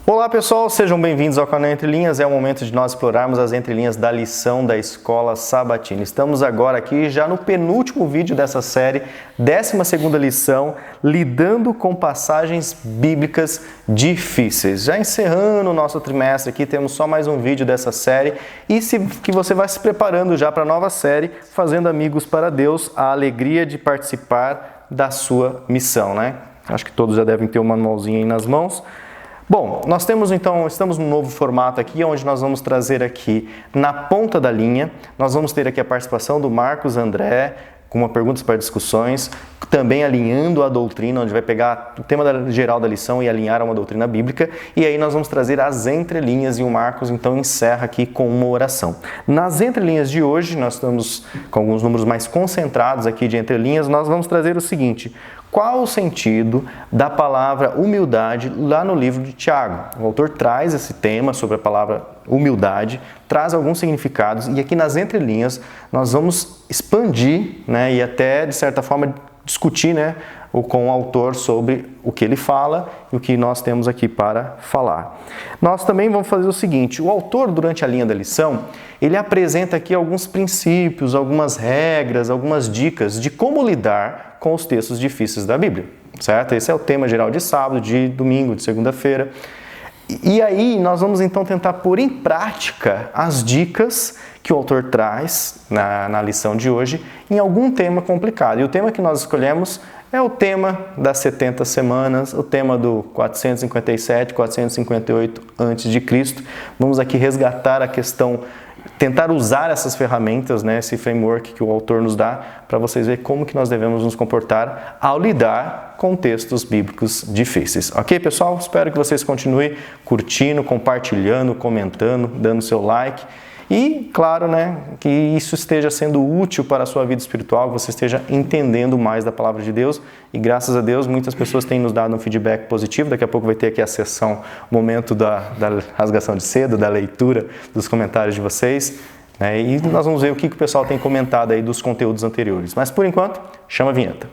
Olá pessoal, sejam bem-vindos ao canal Entre Linhas. É o momento de nós explorarmos as entrelinhas da lição da Escola Sabatina. Estamos agora aqui já no penúltimo vídeo dessa série, 12ª lição, lidando com passagens bíblicas difíceis. Já encerrando o nosso trimestre aqui, temos só mais um vídeo dessa série e que você vai se preparando já para a nova série, Fazendo Amigos para Deus, a alegria de participar da sua missão, né? Acho que todos já devem ter um manualzinho aí nas mãos. Bom, nós estamos num novo formato aqui, onde nós vamos trazer aqui na ponta da linha, nós vamos ter aqui a participação do Marcos André, com uma perguntas para discussões, também alinhando a doutrina, onde vai pegar o tema geral da lição e alinhar a uma doutrina bíblica, e aí nós vamos trazer as entrelinhas e o Marcos então encerra aqui com uma oração. Nas entrelinhas de hoje, nós estamos com alguns números mais concentrados aqui de entrelinhas, nós vamos trazer o seguinte: qual o sentido da palavra humildade lá no livro de Tiago? O autor traz esse tema sobre a palavra humildade, traz alguns significados e aqui nas entrelinhas nós vamos expandir, né, e até de certa forma discutir, né, com o autor sobre o que ele fala e o que nós temos aqui para falar. Nós também vamos fazer o seguinte: o autor, durante a linha da lição, ele apresenta aqui alguns princípios, algumas regras, algumas dicas de como lidar com os textos difíceis da Bíblia, certo? Esse é o tema geral de sábado, de domingo, de segunda-feira. E aí nós vamos então tentar pôr em prática as dicas que o autor traz na lição de hoje em algum tema complicado. E o tema que nós escolhemos é o tema das 70 semanas, o tema do 457, 458 a.C. Vamos aqui resgatar a questão, tentar usar essas ferramentas, né, esse framework que o autor nos dá, para vocês verem como que nós devemos nos comportar ao lidar com textos bíblicos difíceis. Ok, pessoal? Espero que vocês continuem curtindo, compartilhando, comentando, dando seu like. E, claro, né, que isso esteja sendo útil para a sua vida espiritual, que você esteja entendendo mais da palavra de Deus. E, graças a Deus, muitas pessoas têm nos dado um feedback positivo. Daqui a pouco vai ter aqui a sessão, momento da rasgação de seda, da leitura dos comentários de vocês. Né, e nós vamos ver o que o pessoal tem comentado aí dos conteúdos anteriores. Mas, por enquanto, chama a vinheta.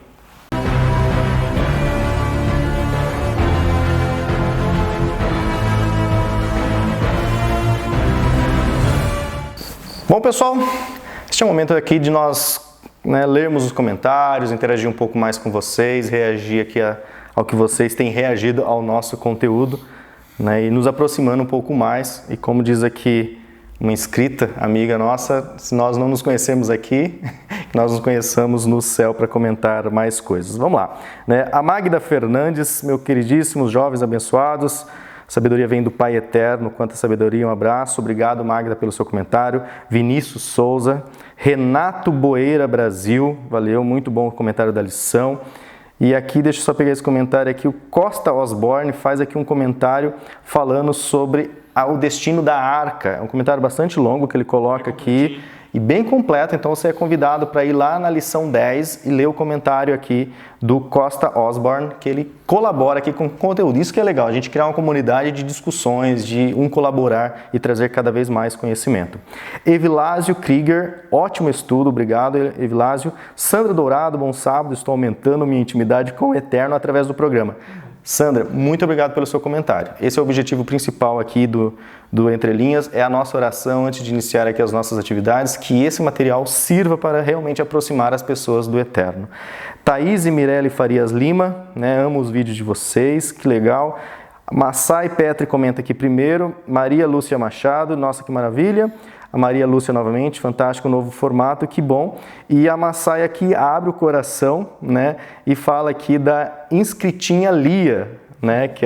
Bom, pessoal, este é o momento aqui de nós, né, lermos os comentários, interagir um pouco mais com vocês, reagir aqui ao que vocês têm reagido ao nosso conteúdo, né, e nos aproximando um pouco mais. E como diz aqui uma inscrita amiga nossa, se nós não nos conhecemos aqui, que nós nos conheçamos no céu para comentar mais coisas. Vamos lá. Né? A Magda Fernandes, meu queridíssimos jovens abençoados, sabedoria vem do Pai Eterno, quanta sabedoria, um abraço. Obrigado, Magda, pelo seu comentário. Vinícius Souza, Renato Boeira Brasil, valeu, muito bom o comentário da lição. E aqui, deixa eu só pegar esse comentário aqui, o Costa Osborne faz aqui um comentário falando sobre o destino da arca. É um comentário bastante longo que ele coloca aqui e bem completo, então você é convidado para ir lá na lição 10 e ler o comentário aqui do Costa Osborne, que ele colabora aqui com conteúdo. Isso que é legal, a gente criar uma comunidade de discussões, de colaborar e trazer cada vez mais conhecimento. Evilásio Krieger, ótimo estudo, obrigado Evilásio. Sandra Dourado, bom sábado, estou aumentando minha intimidade com o Eterno através do programa. Sandra, muito obrigado pelo seu comentário. Esse é o objetivo principal aqui do Entre Linhas, é a nossa oração antes de iniciar aqui as nossas atividades, que esse material sirva para realmente aproximar as pessoas do Eterno. Thaís e Mirelle Farias Lima, né, amo os vídeos de vocês, que legal. Massai Petri comenta aqui primeiro. Maria Lúcia Machado, nossa, que maravilha. A Maria Lúcia novamente, fantástico, novo formato, que bom. E a Massai aqui abre o coração, né, e fala aqui da inscritinha Lia, né, que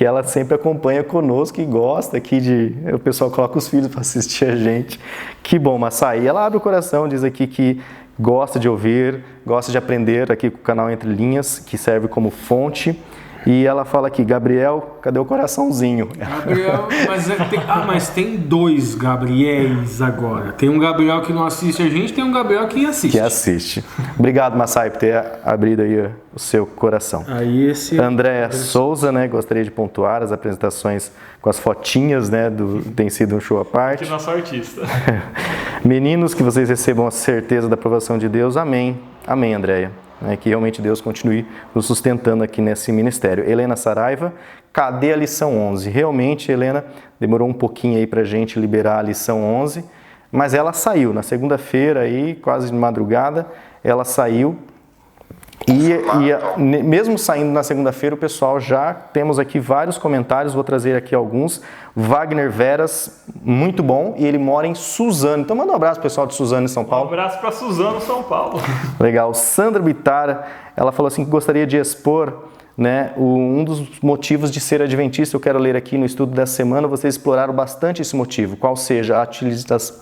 ela sempre acompanha conosco e gosta aqui o pessoal coloca os filhos para assistir a gente. Que bom, Massai. E ela abre o coração, diz aqui que gosta de ouvir, gosta de aprender aqui com o canal Entre Linhas, que serve como fonte. E ela fala aqui, Gabriel, cadê o coraçãozinho? Gabriel, mas tem dois Gabriéis agora. Tem um Gabriel que não assiste a gente, tem um Gabriel que assiste. Que assiste. Obrigado, Massai, por ter abrido aí o seu coração. Aí esse... André Souza, né, gostaria de pontuar as apresentações com as fotinhas, né, tem sido um show à parte. Que nosso artista. Meninos, que vocês recebam a certeza da aprovação de Deus. Amém. Amém, Andréia. né, que realmente Deus continue nos sustentando aqui nesse ministério. Helena Saraiva, cadê a lição 11? Realmente, Helena, demorou um pouquinho aí para a gente liberar a lição 11, mas ela saiu na segunda-feira aí, quase de madrugada, ela saiu. Mesmo saindo na segunda-feira, o pessoal já temos aqui vários comentários, vou trazer aqui alguns. Wagner Veras, muito bom, e ele mora em Suzano. Então manda um abraço pessoal de Suzano, em São Paulo. Um abraço para Suzano, São Paulo. Legal. Sandra Bitara, ela falou assim que gostaria de expor, né, um dos motivos de ser adventista. Eu quero ler aqui no estudo dessa semana, vocês exploraram bastante esse motivo, qual seja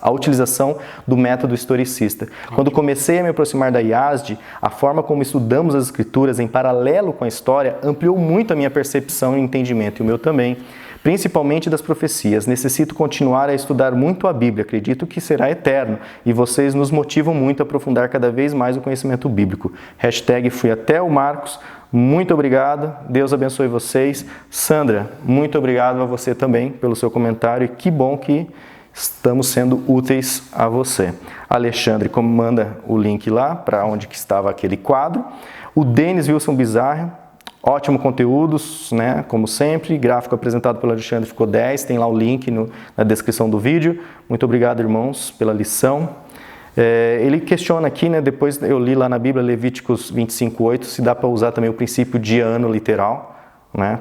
a utilização do método historicista. Quando comecei a me aproximar da IASD, a forma como estudamos as escrituras em paralelo com a história ampliou muito a minha percepção e entendimento, e o meu também, principalmente das profecias. Necessito continuar a estudar muito a Bíblia, acredito que será eterno, e vocês nos motivam muito a aprofundar cada vez mais o conhecimento bíblico. Hashtag fui até o Marcos. Muito obrigado, Deus abençoe vocês. Sandra, muito obrigado a você também pelo seu comentário e que bom que estamos sendo úteis a você. Alexandre, como manda o link lá para onde que estava aquele quadro. O Denis Wilson Bizarro, ótimo conteúdo, né? Como sempre, gráfico apresentado pelo Alexandre ficou 10, tem lá o link na descrição do vídeo. Muito obrigado, irmãos, pela lição. Ele questiona aqui, né, depois eu li lá na Bíblia, Levíticos 25:8, se dá para usar também o princípio de ano literal, né?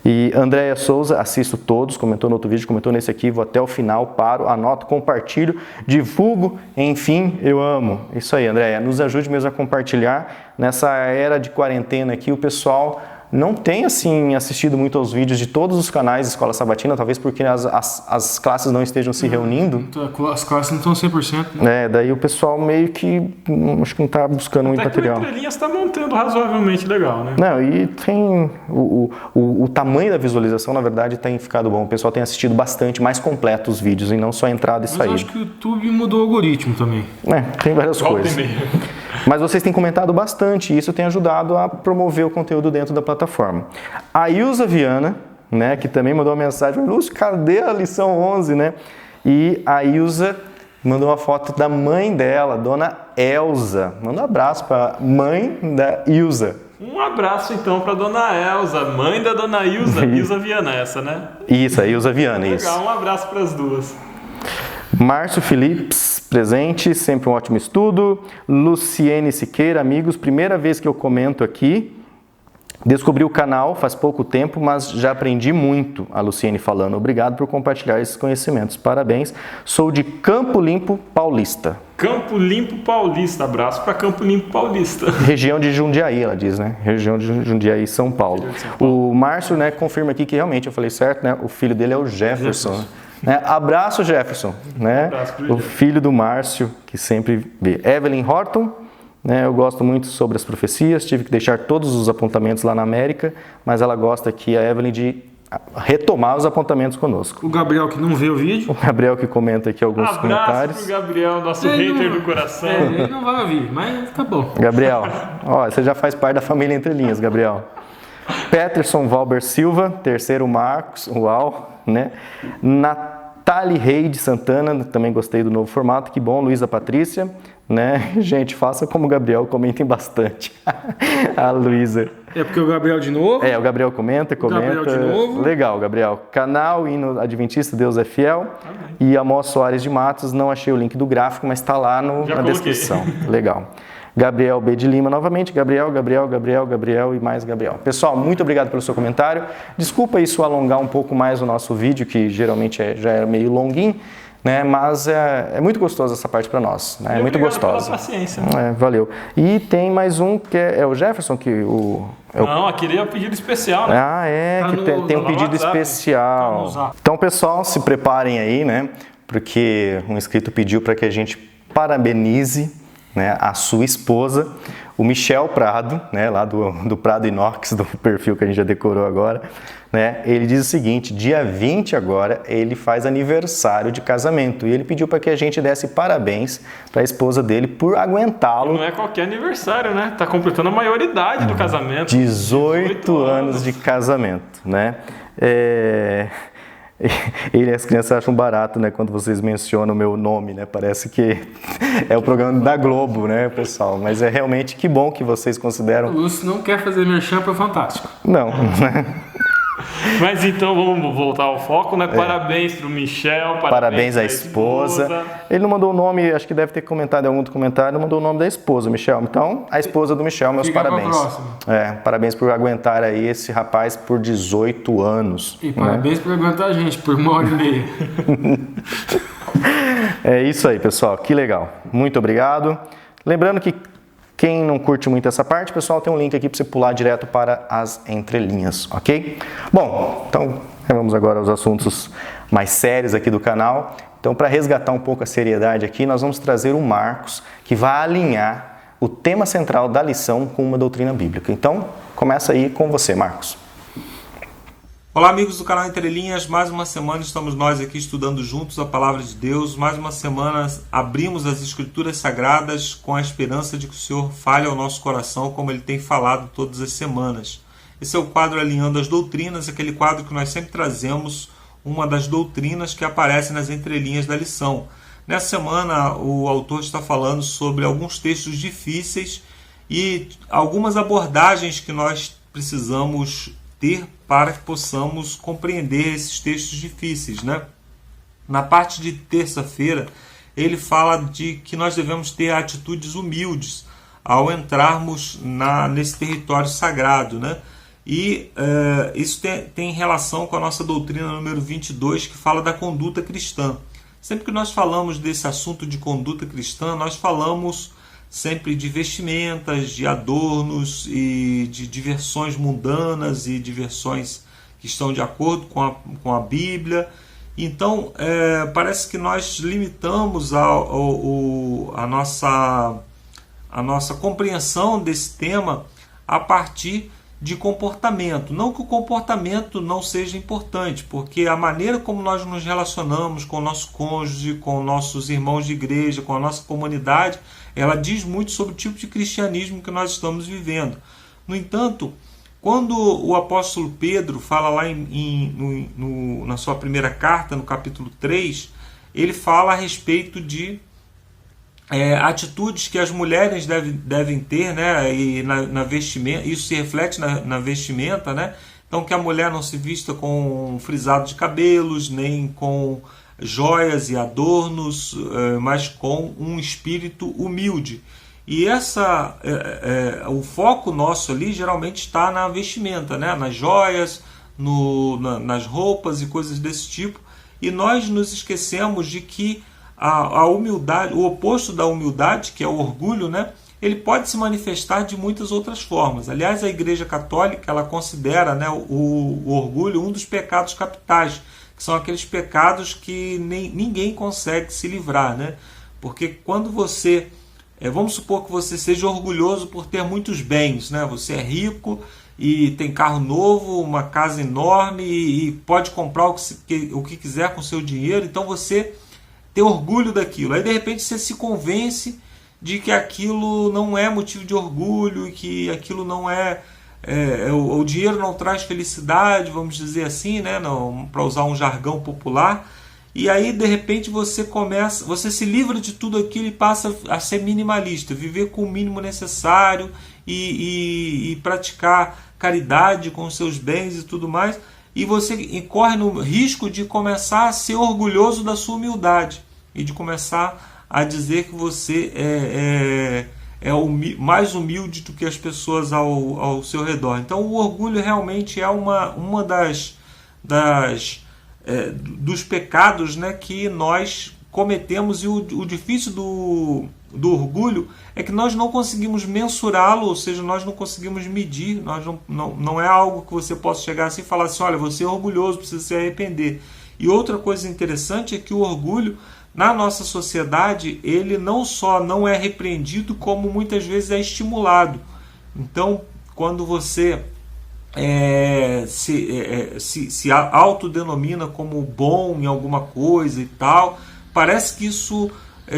E Andréia Souza, assisto todos, comentou no outro vídeo, comentou nesse aqui, vou até o final, paro, anoto, compartilho, divulgo, enfim, eu amo. Isso aí, Andréia, nos ajude mesmo a compartilhar. Nessa era de quarentena aqui, o pessoal não tem, assim, assistido muito aos vídeos de todos os canais de Escola Sabatina, talvez porque as classes não estejam se reunindo. As classes não estão 100%. Né? Daí o pessoal meio que, acho que não está buscando muito material. Até que o Entrelinhas está montando razoavelmente legal, né? Não, e tem o tamanho da visualização, na verdade, tem ficado bom. O pessoal tem assistido bastante, mais completo os vídeos, e não só entrada e saída. Mas acho que o YouTube mudou o algoritmo também. Tem várias coisas. Mas vocês têm comentado bastante e isso tem ajudado a promover o conteúdo dentro da plataforma. A Ilza Viana, né, que também mandou uma mensagem, Lúcio, cadê a lição 11, né? E a Ilza mandou uma foto da mãe dela, Dona Elza. Manda um abraço para a mãe da Ilza. Um abraço então para Dona Elza, mãe da Dona Ilza, Ilza Viana, essa, né? Isso, a Ilza Viana, legal, isso. Um abraço para as duas. Márcio Philips, presente, sempre um ótimo estudo. Luciene Siqueira, amigos, primeira vez que eu comento aqui. Descobri o canal faz pouco tempo, mas já aprendi muito, a Luciene falando. Obrigado por compartilhar esses conhecimentos. Parabéns. Sou de Campo Limpo Paulista. Campo Limpo Paulista. Abraço para Campo Limpo Paulista. Região de Jundiaí, ela diz, né? Região de Jundiaí, São Paulo. O Márcio, né, confirma aqui que realmente, eu falei certo, né? O filho dele é o Jefferson. Abraço, Jefferson, né? O filho do Márcio, que sempre vê. Evelyn Horton, né? Eu gosto muito sobre as profecias, tive que deixar todos os apontamentos lá na América, mas ela gosta aqui, a Evelyn, de retomar os apontamentos conosco. O Gabriel, que não vê o vídeo. O Gabriel, que comenta aqui alguns comentários. Abraço pro Gabriel, nosso hater do coração. Ele não vai ouvir, mas tá bom. Gabriel, você já faz parte da família Entre Linhas, Gabriel. Peterson Valber Silva, terceiro Marcos, uau, né? Natália Reide Santana, também gostei do novo formato, que bom. Luísa Patrícia, né? Gente, faça como o Gabriel, comentem bastante. A Luísa. É porque o Gabriel de novo? O Gabriel comenta. Gabriel de novo. Legal, Gabriel. Canal Hino Adventista, Deus é Fiel. Amém. E Amós Soares de Matos, não achei o link do gráfico, mas está lá na descrição. Legal. Gabriel B. de Lima, novamente, Gabriel e mais Gabriel. Pessoal, muito obrigado pelo seu comentário. Desculpa isso alongar um pouco mais o nosso vídeo, que geralmente já é meio longuinho, né? Mas é muito gostoso essa parte para nós, né? É muito gostosa. Pela paciência. Valeu. E tem mais um que é o Jefferson, que Não, aquele é o pedido especial, né? Tem um pedido especial. Então, pessoal, se preparem aí, né? Porque um inscrito pediu para que a gente parabenize, né, a sua esposa, o Michel Prado, né, lá do Prado Inox, do perfil que a gente já decorou agora, né, ele diz o seguinte: dia 20 agora, ele faz aniversário de casamento, e ele pediu para que a gente desse parabéns para a esposa dele por aguentá-lo. Não é qualquer aniversário, né? Tá completando a maioridade do casamento. 18 anos de casamento, né? Ele e as crianças acham barato, né, quando vocês mencionam o meu nome, né? Parece que é o programa da Globo, né, pessoal? Mas é realmente que bom que vocês consideram. O Lúcio não quer fazer merchan para Fantástico. Não. Mas então vamos voltar ao foco, né? Parabéns pro Michel, Parabéns à esposa. Ele não mandou o nome, acho que deve ter comentado em algum outro comentário, não mandou o nome da esposa, Michel. Então, a esposa do Michel, meus Fica parabéns. pra próxima. Parabéns por aguentar aí esse rapaz por 18 anos. E parabéns por aguentar a gente por 1h30. É isso aí, pessoal. Que legal. Muito obrigado. Lembrando que quem não curte muito essa parte, pessoal, tem um link aqui para você pular direto para as entrelinhas, ok? Bom, então vamos agora aos assuntos mais sérios aqui do canal. Então, para resgatar um pouco a seriedade aqui, nós vamos trazer o Marcos, que vai alinhar o tema central da lição com uma doutrina bíblica. Então, começa aí com você, Marcos. Olá, amigos do canal Entre Linhas. Mais uma semana estamos nós aqui estudando juntos a Palavra de Deus. Mais uma semana abrimos as Escrituras Sagradas com a esperança de que o Senhor fale ao nosso coração como Ele tem falado todas as semanas. Esse é o quadro Alinhando as Doutrinas, aquele quadro que nós sempre trazemos uma das doutrinas que aparece nas entrelinhas da lição. Nessa semana o autor está falando sobre alguns textos difíceis e algumas abordagens que nós precisamos ter para que possamos compreender esses textos difíceis, né? Na parte de terça-feira, ele fala de que nós devemos ter atitudes humildes ao entrarmos nesse território sagrado, né? E isso tem relação com a nossa doutrina número 22, que fala da conduta cristã. Sempre que nós falamos desse assunto de conduta cristã, nós falamos sempre de vestimentas, de adornos e de diversões mundanas e diversões que estão de acordo com a Bíblia. Então, parece que nós limitamos a nossa compreensão desse tema a partir de comportamento. Não que o comportamento não seja importante, porque a maneira como nós nos relacionamos com o nosso cônjuge, com nossos irmãos de igreja, com a nossa comunidade, ela diz muito sobre o tipo de cristianismo que nós estamos vivendo. No entanto, quando o apóstolo Pedro fala lá na sua primeira carta, no capítulo 3, ele fala a respeito de atitudes que as mulheres devem ter, né? E na vestimenta, isso se reflete na vestimenta, né? Então, que a mulher não se vista com frisado de cabelos, nem com joias e adornos, mas com um espírito humilde. E o foco nosso ali geralmente está na vestimenta, né? Nas joias, nas roupas e coisas desse tipo. E nós nos esquecemos de que a humildade, o oposto da humildade, que é o orgulho, né? Ele pode se manifestar de muitas outras formas. Aliás, a Igreja Católica ela considera, né, o orgulho um dos pecados capitais, que são aqueles pecados que ninguém consegue se livrar, né? Porque quando você, vamos supor que você seja orgulhoso por ter muitos bens, né? Você é rico e tem carro novo, uma casa enorme e pode comprar o que quiser com seu dinheiro, então você tem orgulho daquilo. Aí de repente você se convence de que aquilo não é motivo de orgulho, que aquilo não o dinheiro não traz felicidade, vamos dizer assim, né? Para usar um jargão popular. E aí de repente você se livra de tudo aquilo e passa a ser minimalista, viver com o mínimo necessário e praticar caridade com os seus bens e tudo mais. E você corre no risco de começar a ser orgulhoso da sua humildade e de começar a dizer que você mais humilde do que as pessoas ao seu redor. Então o orgulho realmente é uma dos pecados, né, que nós cometemos, e o difícil do orgulho é que nós não conseguimos mensurá-lo, ou seja, nós não conseguimos medir, não é algo que você possa chegar assim e falar assim, olha, você é orgulhoso, precisa se arrepender. E outra coisa interessante é que o orgulho, na nossa sociedade, ele não só não é repreendido, como muitas vezes é estimulado. Então, quando você se autodenomina como bom em alguma coisa e tal, parece que isso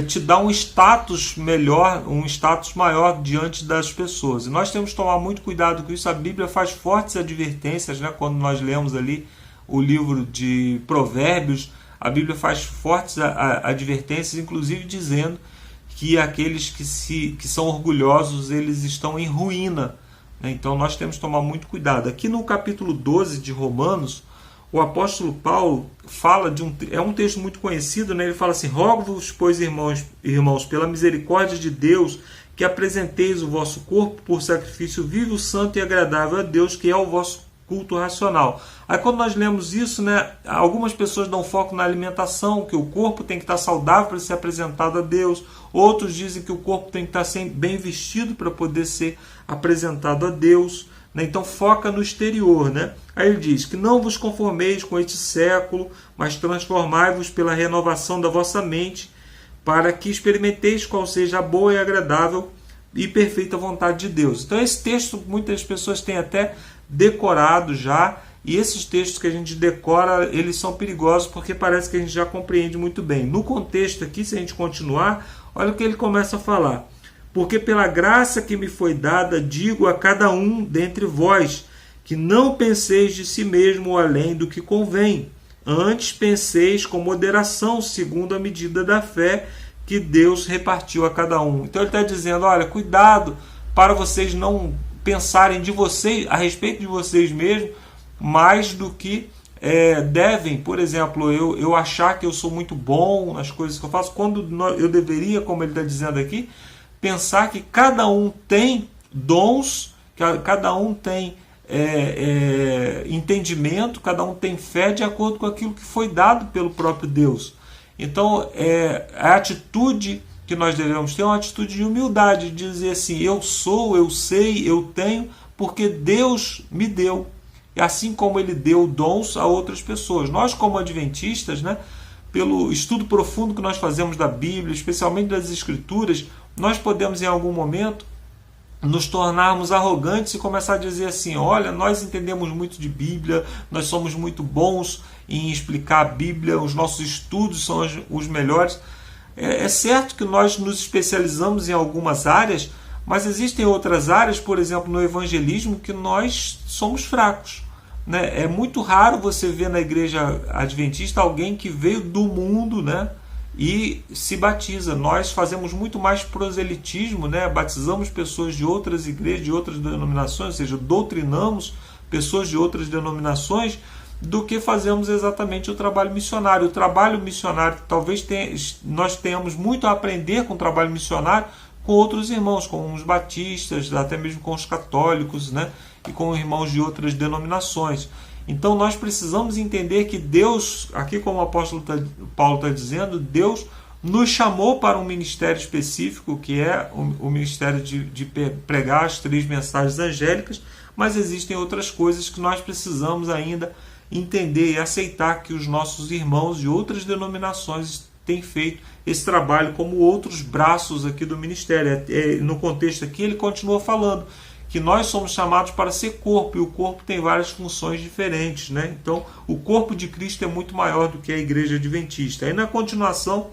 te dá um status melhor, um status maior diante das pessoas. E nós temos que tomar muito cuidado com isso. A Bíblia faz fortes advertências, né, quando nós lemos ali o livro de Provérbios, a Bíblia faz fortes advertências, inclusive dizendo que aqueles que são orgulhosos, eles estão em ruína. Então nós temos que tomar muito cuidado. Aqui no capítulo 12 de Romanos, o apóstolo Paulo fala é um texto muito conhecido, né? Ele fala assim: rogo-vos, pois, irmãos, pela misericórdia de Deus, que apresenteis o vosso corpo por sacrifício vivo, santo e agradável a Deus, que é o vosso culto racional. Aí quando nós lemos isso, né, algumas pessoas dão foco na alimentação, que o corpo tem que estar saudável para ser apresentado a Deus. Outros dizem que o corpo tem que estar bem vestido para poder ser apresentado a Deus. Então foca no exterior, né? Aí ele diz que não vos conformeis com este século, mas transformai-vos pela renovação da vossa mente, para que experimenteis qual seja a boa e agradável e perfeita vontade de Deus. Então esse texto muitas pessoas têm até decorado já, e esses textos que a gente decora, eles são perigosos porque parece que a gente já compreende muito bem. No contexto aqui, se a gente continuar, olha o que ele começa a falar: porque pela graça que me foi dada, digo a cada um dentre vós, que não penseis de si mesmo além do que convém, antes penseis com moderação, segundo a medida da fé que Deus repartiu a cada um. Então ele está dizendo, olha, cuidado para vocês não pensarem de vocês, a respeito de vocês mesmos, mais do que devem. Por exemplo, eu achar que eu sou muito bom nas coisas que eu faço, quando eu deveria, como ele está dizendo aqui, pensar que cada um tem dons, cada um tem entendimento, cada um tem fé de acordo com aquilo que foi dado pelo próprio Deus. Então, a atitude que nós devemos ter é uma atitude de humildade, de dizer assim: eu sou, eu sei, eu tenho, porque Deus me deu. E assim como Ele deu dons a outras pessoas. Nós, como adventistas, né, pelo estudo profundo que nós fazemos da Bíblia, especialmente das Escrituras, nós podemos em algum momento nos tornarmos arrogantes e começar a dizer assim: olha, nós entendemos muito de Bíblia, nós somos muito bons em explicar a Bíblia, os nossos estudos são os melhores. É certo que nós nos especializamos em algumas áreas, mas existem outras áreas, por exemplo, no evangelismo, que nós somos fracos, né? É muito raro você ver na igreja adventista alguém que veio do mundo, né, e se batiza. Nós fazemos muito mais proselitismo, né? Batizamos pessoas de outras igrejas, de outras denominações, ou seja, doutrinamos pessoas de outras denominações, do que fazemos exatamente o trabalho missionário. O trabalho missionário, talvez nós tenhamos muito a aprender com o trabalho missionário com outros irmãos, com os batistas, até mesmo com os católicos, né? E com irmãos de outras denominações. Então nós precisamos entender que Deus, aqui como o apóstolo Paulo está dizendo, Deus nos chamou para um ministério específico, que é o ministério de pregar as 3 mensagens angélicas, mas existem outras coisas que nós precisamos ainda entender e aceitar, que os nossos irmãos de outras denominações têm feito esse trabalho como outros braços aqui do ministério. No contexto aqui ele continua falando que nós somos chamados para ser corpo, e o corpo tem várias funções diferentes, né? Então o corpo de Cristo é muito maior do que a igreja adventista. Aí na continuação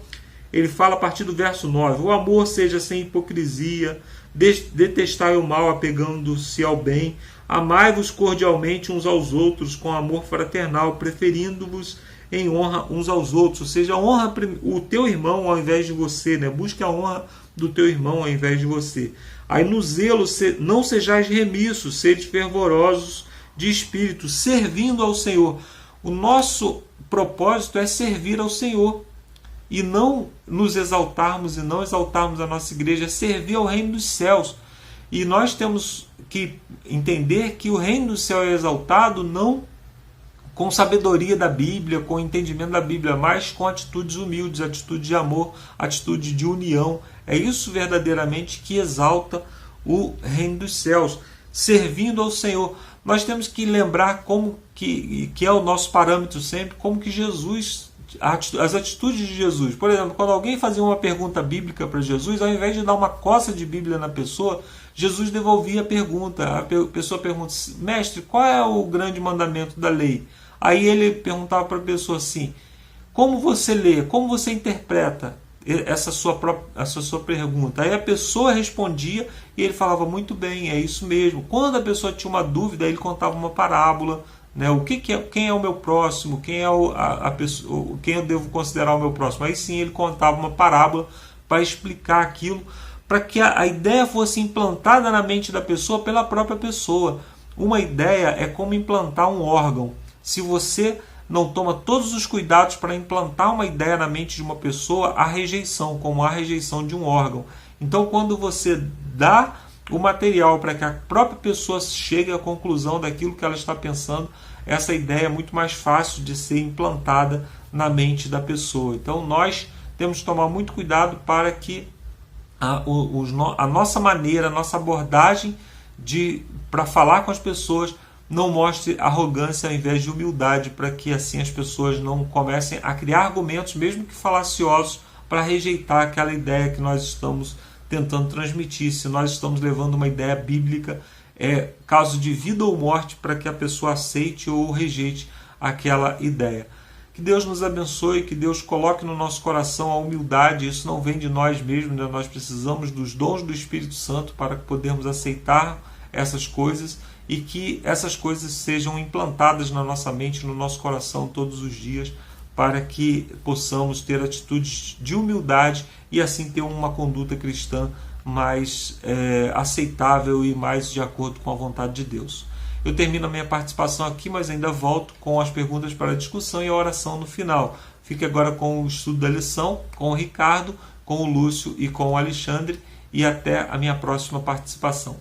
ele fala a partir do verso 9: o amor seja sem hipocrisia, detestai o mal apegando-se ao bem, amai-vos cordialmente uns aos outros com amor fraternal, preferindo-vos em honra uns aos outros. Ou seja, honra o teu irmão ao invés de você, né? Busque a honra do teu irmão ao invés de você. Aí no zelo não sejais remissos, sede fervorosos de espírito, servindo ao Senhor. O nosso propósito é servir ao Senhor, e não nos exaltarmos e não exaltarmos a nossa igreja, é servir ao reino dos céus. E nós temos que entender que o reino do céu é exaltado não com sabedoria da Bíblia, com entendimento da Bíblia, mas com atitudes humildes, atitude de amor, atitude de união. É isso verdadeiramente que exalta o reino dos céus, servindo ao Senhor. Nós temos que lembrar como que é o nosso parâmetro sempre, como que Jesus, as atitudes de Jesus. Por exemplo, quando alguém fazia uma pergunta bíblica para Jesus, ao invés de dar uma coça de Bíblia na pessoa, Jesus devolvia a pergunta. A pessoa pergunta: mestre, qual é o grande mandamento da lei? Aí ele perguntava para a pessoa assim: como você lê, como você interpreta essa sua pergunta? Aí a pessoa respondia e ele falava: muito bem, é isso mesmo. Quando a pessoa tinha uma dúvida, ele contava uma parábola, né? Quem é o meu próximo? Quem é a pessoa? Quem eu devo considerar o meu próximo? Aí sim ele contava uma parábola para explicar aquilo, para que a ideia fosse implantada na mente da pessoa pela própria pessoa. Uma ideia é como implantar um órgão. Se você não toma todos os cuidados para implantar uma ideia na mente de uma pessoa, há rejeição, como há rejeição de um órgão. Então, quando você dá o material para que a própria pessoa chegue à conclusão daquilo que ela está pensando, essa ideia é muito mais fácil de ser implantada na mente da pessoa. Então, nós temos que tomar muito cuidado para que a nossa maneira, a nossa abordagem para falar com as pessoas não mostre arrogância ao invés de humildade, para que assim as pessoas não comecem a criar argumentos, mesmo que falaciosos, para rejeitar aquela ideia que nós estamos tentando transmitir. Se nós estamos levando uma ideia bíblica, é caso de vida ou morte para que a pessoa aceite ou rejeite aquela ideia. Que Deus nos abençoe, que Deus coloque no nosso coração a humildade. Isso não vem de nós mesmos, né? Nós precisamos dos dons do Espírito Santo para que podermos aceitar essas coisas e que essas coisas sejam implantadas na nossa mente, no nosso coração todos os dias, para que possamos ter atitudes de humildade e assim ter uma conduta cristã mais aceitável e mais de acordo com a vontade de Deus. Eu termino a minha participação aqui, mas ainda volto com as perguntas para a discussão e a oração no final. Fique agora com o estudo da lição, com o Ricardo, com o Lúcio e com o Alexandre, e até a minha próxima participação.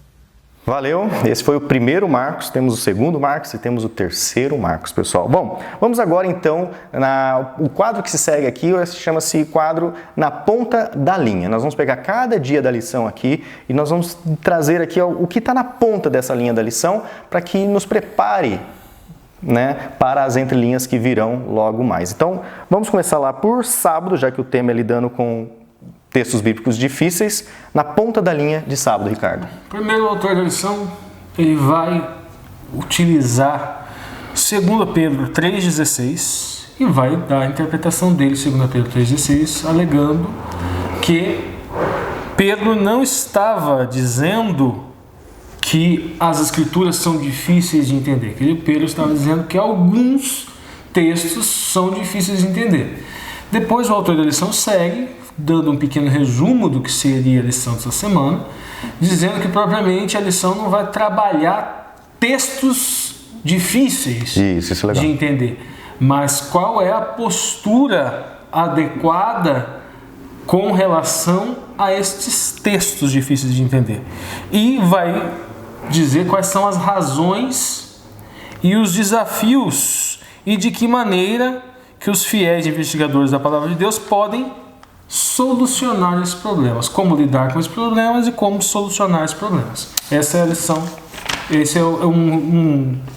Valeu, esse foi o primeiro Marcos, temos o segundo Marcos e temos o terceiro Marcos, pessoal. Bom, vamos agora então, o quadro que se segue aqui chama-se quadro Na Ponta da Linha. Nós vamos pegar cada dia da lição aqui e nós vamos trazer aqui o que está na ponta dessa linha da lição para que nos prepare, né, para as entrelinhas que virão logo mais. Então, vamos começar lá por sábado, já que o tema é lidando com textos bíblicos difíceis, na ponta da linha de sábado, Ricardo. Primeiro, o autor da lição, ele vai utilizar 2 Pedro 3,16 e vai dar a interpretação dele, 2 Pedro 3,16, alegando que Pedro não estava dizendo que as escrituras são difíceis de entender, que Pedro estava dizendo que alguns textos são difíceis de entender. Depois o autor da lição segue, dando um pequeno resumo do que seria a lição dessa semana, dizendo que propriamente a lição não vai trabalhar textos difíceis Isso é legal. de entender, mas qual é a postura adequada com relação a estes textos difíceis de entender. E vai dizer quais são as razões e os desafios e de que maneira que os fiéis investigadores da Palavra de Deus podem solucionar esses problemas, como lidar com esses problemas e como solucionar esses problemas. Essa é a lição, esse é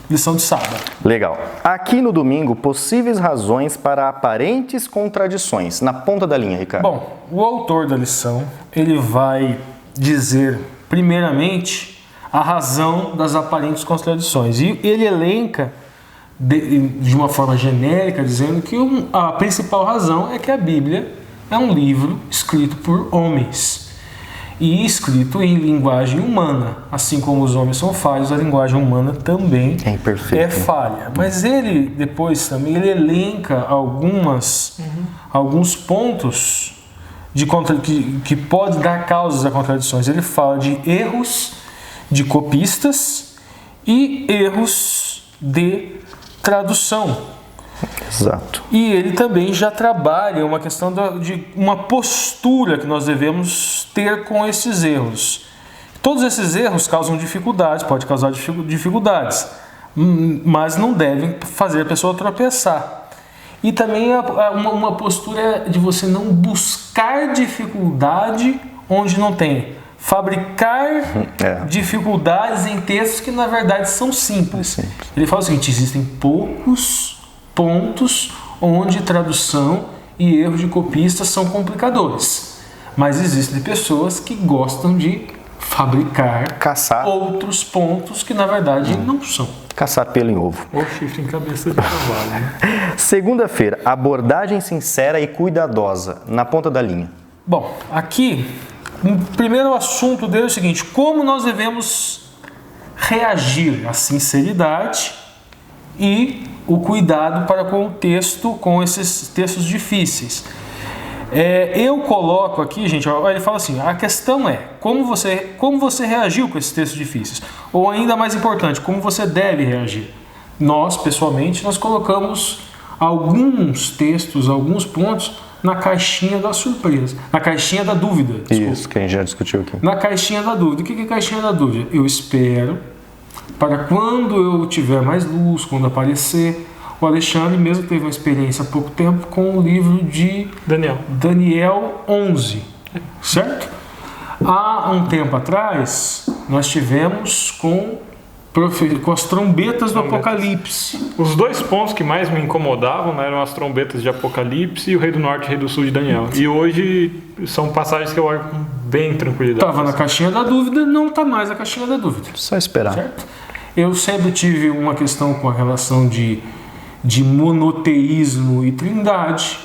lição de sábado. Legal. Aqui no domingo, possíveis razões para aparentes contradições. Na ponta da linha, Ricardo. Bom, o autor da lição, ele vai dizer, primeiramente, a razão das aparentes contradições. E ele elenca de uma forma genérica, dizendo que a principal razão é que a Bíblia é um livro escrito por homens e escrito em linguagem humana. Assim como os homens são falhos, a linguagem humana também é imperfeita, é falha. Mas ele depois também ele elenca alguns pontos que pode dar causas a contradições. Ele fala de erros de copistas e erros de tradução. Exato. E ele também já trabalha uma questão de uma postura que nós devemos ter com esses erros. Todos esses erros causam dificuldades, pode causar dificuldades, mas não devem fazer a pessoa tropeçar. E também uma postura de você não buscar dificuldade onde não tem. Fabricar dificuldades em textos que na verdade são simples. Ele fala o seguinte: existem poucos pontos onde tradução e erros de copistas são complicadores, mas existem pessoas que gostam de caçar outros pontos que na verdade não são. Caçar pelo em ovo. Ou chifre em cabeça de cavalo, né? Segunda-feira, abordagem sincera e cuidadosa, na ponta da linha. Bom, aqui o primeiro assunto dele é o seguinte: como nós devemos reagir à sinceridade e o cuidado para com o texto, com esses textos difíceis. Eu coloco aqui, gente, ele fala assim, a questão é como você reagiu com esses textos difíceis, ou ainda mais importante, como você deve reagir. Nós, pessoalmente, nós colocamos alguns textos, alguns pontos na caixinha da surpresa, na caixinha da dúvida. Desculpa. Isso, que a gente já discutiu aqui. Na caixinha da dúvida. O que é a caixinha da dúvida? Eu espero para quando eu tiver mais luz, quando aparecer. O Alexandre mesmo teve uma experiência há pouco tempo com o livro de Daniel 11, certo? Há um tempo atrás, nós tivemos com as trombetas do Apocalipse. Os dois pontos que mais me incomodavam eram as trombetas de Apocalipse e o Rei do Norte e o Rei do Sul de Daniel. E hoje são passagens que eu olho com bem tranquilidade. Estava na caixinha da dúvida, não está mais na caixinha da dúvida. Só esperar. Certo? Eu sempre tive uma questão com a relação de monoteísmo e trindade,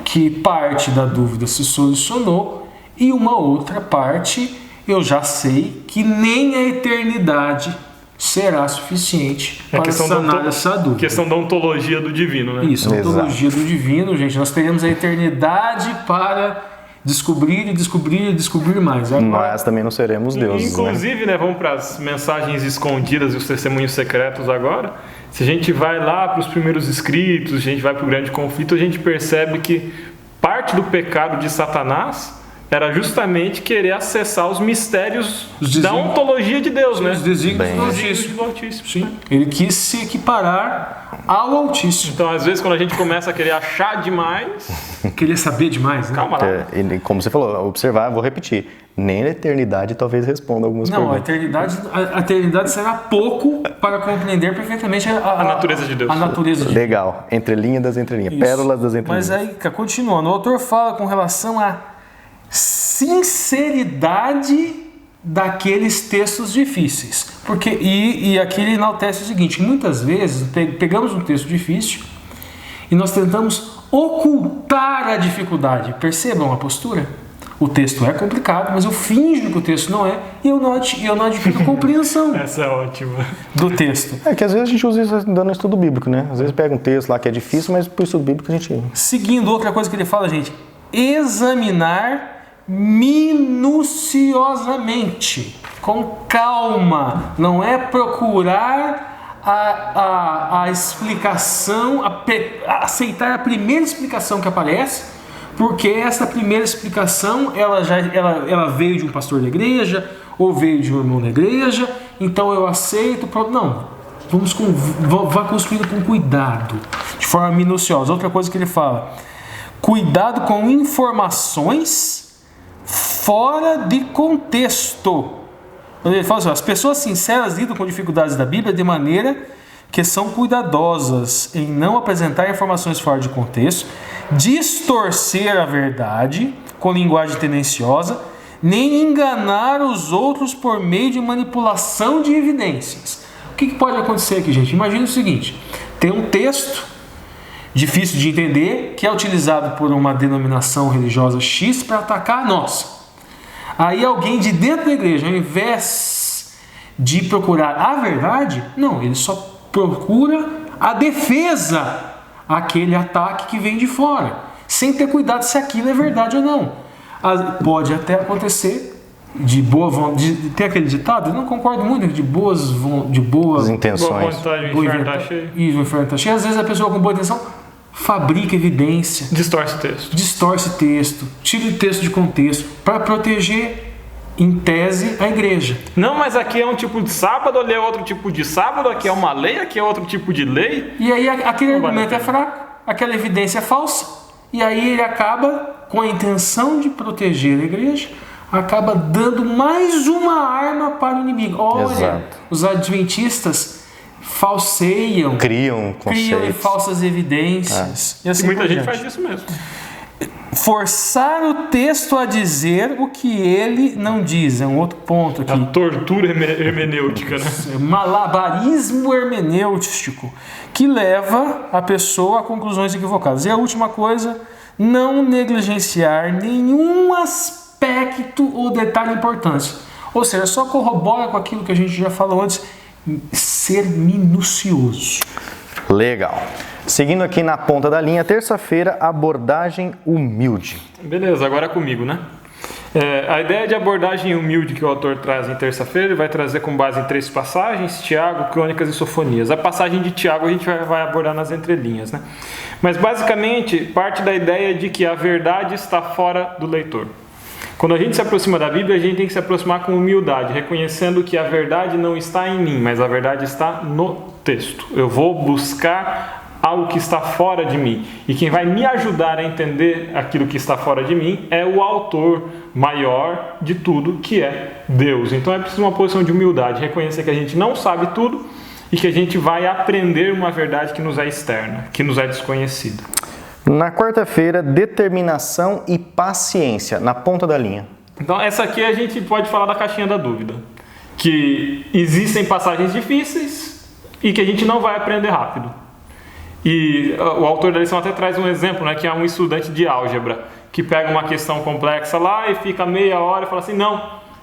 que parte da dúvida se solucionou e uma outra parte eu já sei que nem a eternidade será suficiente para sanar essa dúvida. Questão da ontologia do divino, né? Isso, a ontologia do divino, gente. Nós teremos a eternidade para descobrir e descobrir e descobrir mais. Agora, mas também não seremos deuses. Inclusive, né, vamos para as mensagens escondidas e os testemunhos secretos agora. Se a gente vai lá para os primeiros escritos, a gente vai para o grande conflito, a gente percebe que parte do pecado de Satanás era justamente querer acessar os mistérios da ontologia de Deus, né? Os desígnios do Altíssimo. Sim. Ele quis se equiparar ao Altíssimo. Então, às vezes, quando a gente começa a querer achar demais... Querer saber demais, né? Calma lá. Como você falou, observar, vou repetir, nem na eternidade talvez responda algumas perguntas. A eternidade será pouco para compreender perfeitamente a natureza de Deus. A natureza de Deus. Legal, entrelinha das entrelinhas, pérolas das entrelinhas. Mas aí, continuando, o autor fala com relação à sinceridade daqueles textos difíceis. E aqui ele enaltece o seguinte: muitas vezes pegamos um texto difícil e nós tentamos ocultar a dificuldade. Percebam a postura? O texto é complicado, mas eu finjo que o texto não é e eu não adquiro compreensão. Essa é ótima. Do texto. É que às vezes a gente usa isso dando estudo bíblico, né? Às vezes pega um texto lá que é difícil, mas pro estudo bíblico a gente... Seguindo, outra coisa que ele fala, gente, examinar minuciosamente, com calma, não é procurar a explicação, aceitar a primeira explicação que aparece, porque essa primeira explicação ela veio de um pastor da igreja ou veio de um irmão da igreja, então eu aceito. Não, vá construindo com cuidado, de forma minuciosa. Outra coisa que ele fala: cuidado com informações fora de contexto. Ele fala assim: as pessoas sinceras lidam com dificuldades da Bíblia de maneira que são cuidadosas em não apresentar informações fora de contexto, distorcer a verdade com linguagem tendenciosa, nem enganar os outros por meio de manipulação de evidências. O que pode acontecer aqui, gente? Imagina o seguinte: tem um texto difícil de entender que é utilizado por uma denominação religiosa X para atacar a nossa. Aí alguém de dentro da igreja, ao invés de procurar a verdade, não, ele só procura a defesa àquele ataque que vem de fora, sem ter cuidado se aquilo é verdade ou não. Pode até acontecer de boa vontade, tem aquele ditado, eu não concordo muito, de boas intenções. Boa vontade, o inferno está cheio. E o inferno está cheio. Às vezes a pessoa com boa intenção fabrica evidência, distorce texto, tira o texto de contexto para proteger, em tese, a igreja. Não, mas aqui é um tipo de sábado, ali é outro tipo de sábado, aqui é uma lei, aqui é outro tipo de lei. E aí aquele argumento é fraco, aquela evidência é falsa, e aí ele acaba, com a intenção de proteger a igreja, acaba dando mais uma arma para o inimigo. Olha, exato. Os adventistas falseiam, criam falsas evidências. E assim, muita gente faz isso mesmo. Forçar o texto a dizer o que ele não diz. É um outro ponto aqui. A tortura hermenêutica, né? Malabarismo hermenêutico, que leva a pessoa a conclusões equivocadas. E a última coisa: não negligenciar nenhum aspecto ou detalhe importante. Ou seja, só corrobora com aquilo que a gente já falou antes: ser minucioso. Legal. Seguindo aqui na ponta da linha, terça-feira, abordagem humilde. Beleza, agora é comigo, né? A ideia de abordagem humilde que o autor traz em terça-feira, ele vai trazer com base em 3 passagens, Tiago, Crônicas e Sofonias. A passagem de Tiago a gente vai abordar nas entrelinhas, né? Mas basicamente parte da ideia de que a verdade está fora do leitor. Quando a gente se aproxima da Bíblia, a gente tem que se aproximar com humildade, reconhecendo que a verdade não está em mim, mas a verdade está no texto. Eu vou buscar algo que está fora de mim. E quem vai me ajudar a entender aquilo que está fora de mim é o autor maior de tudo, que é Deus. Então é preciso uma posição de humildade, reconhecer que a gente não sabe tudo e que a gente vai aprender uma verdade que nos é externa, que nos é desconhecida. Na quarta-feira, determinação e paciência, na ponta da linha. Então essa aqui a gente pode falar da caixinha da dúvida, que existem passagens difíceis e que a gente não vai aprender rápido. E o autor da lição até traz um exemplo, né, que é um estudante de álgebra que pega uma questão complexa lá e fica meia hora e fala assim, não,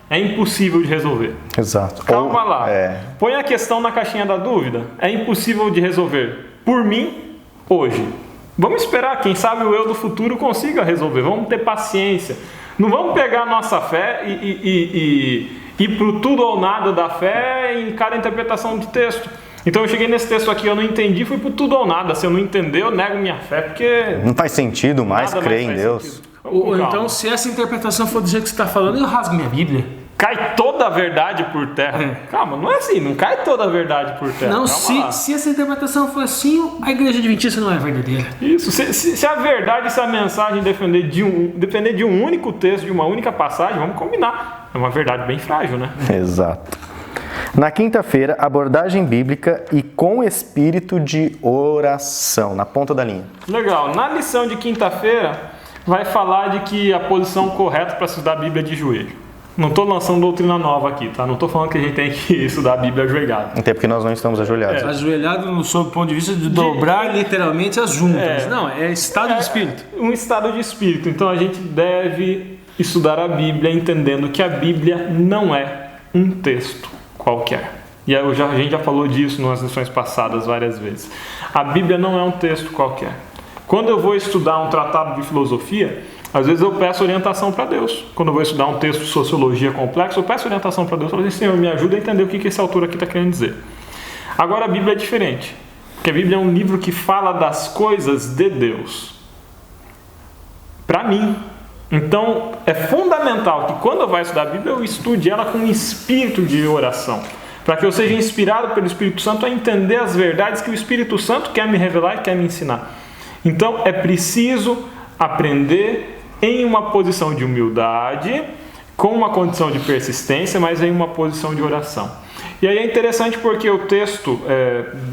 é impossível de resolver. Exato. Calma lá. Põe a questão na caixinha da dúvida. É impossível de resolver por mim hoje. Vamos esperar, quem sabe o eu do futuro consiga resolver. Vamos ter paciência. Não vamos pegar a nossa fé e ir para o tudo ou nada da fé em cada interpretação de texto. Então eu cheguei nesse texto aqui, eu não entendi, fui pro tudo ou nada. Se eu não entender, eu nego minha fé, porque... Não faz sentido mais crer em Deus. Ou então, se essa interpretação for do jeito que você está falando, eu rasgo minha Bíblia. Cai toda a verdade por terra. Calma, não é assim, não cai toda a verdade por terra. Não, se essa interpretação for assim, a igreja adventista não é verdadeira. Isso, se a verdade, se a mensagem depender de um único texto, de uma única passagem, vamos combinar. É uma verdade bem frágil, né? Exato. Na quinta-feira, abordagem bíblica e com espírito de oração, na ponta da linha. Legal. Na lição de quinta-feira, vai falar de que a posição correta para estudar a Bíblia é de joelho. Não estou lançando doutrina nova aqui, tá? Não estou falando que a gente tem que estudar a Bíblia ajoelhado. Até porque nós não estamos ajoelhados. Ajoelhado sob o ponto de vista de dobrar literalmente as juntas. Não, é estado de espírito. Um estado de espírito. Então a gente deve estudar a Bíblia entendendo que a Bíblia não é um texto qualquer. E a gente já falou disso nas lições passadas várias vezes. A Bíblia não é um texto qualquer. Quando eu vou estudar um tratado de filosofia, às vezes eu peço orientação para Deus. Quando eu vou estudar um texto de sociologia complexo, eu peço orientação para Deus. Eu falo assim, Senhor, me ajuda a entender o que esse autor aqui está querendo dizer. Agora a Bíblia é diferente. Porque a Bíblia é um livro que fala das coisas de Deus. Para mim. Então, é fundamental que quando eu vou estudar a Bíblia, eu estude ela com um espírito de oração. Para que eu seja inspirado pelo Espírito Santo a entender as verdades que o Espírito Santo quer me revelar e quer me ensinar. Então, é preciso aprender em uma posição de humildade, com uma condição de persistência, mas em uma posição de oração. E aí é interessante porque o texto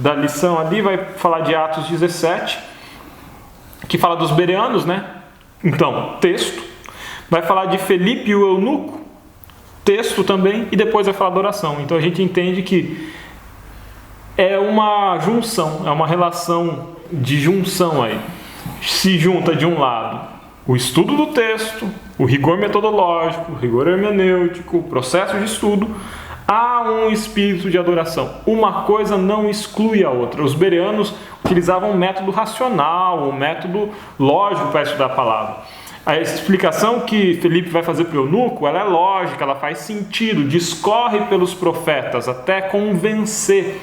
da lição ali vai falar de Atos 17, que fala dos bereanos, né? Então, texto. Vai falar de Felipe e o eunuco, texto também, e depois vai falar da oração. Então a gente entende que é uma junção, é uma relação de junção aí. Se junta de um lado o estudo do texto, o rigor metodológico, o rigor hermenêutico, o processo de estudo, há um espírito de adoração. Uma coisa não exclui a outra. Os bereanos utilizavam um método racional, um método lógico para estudar a palavra. A explicação que Felipe vai fazer para o eunuco, ela é lógica, ela faz sentido, discorre pelos profetas até convencer.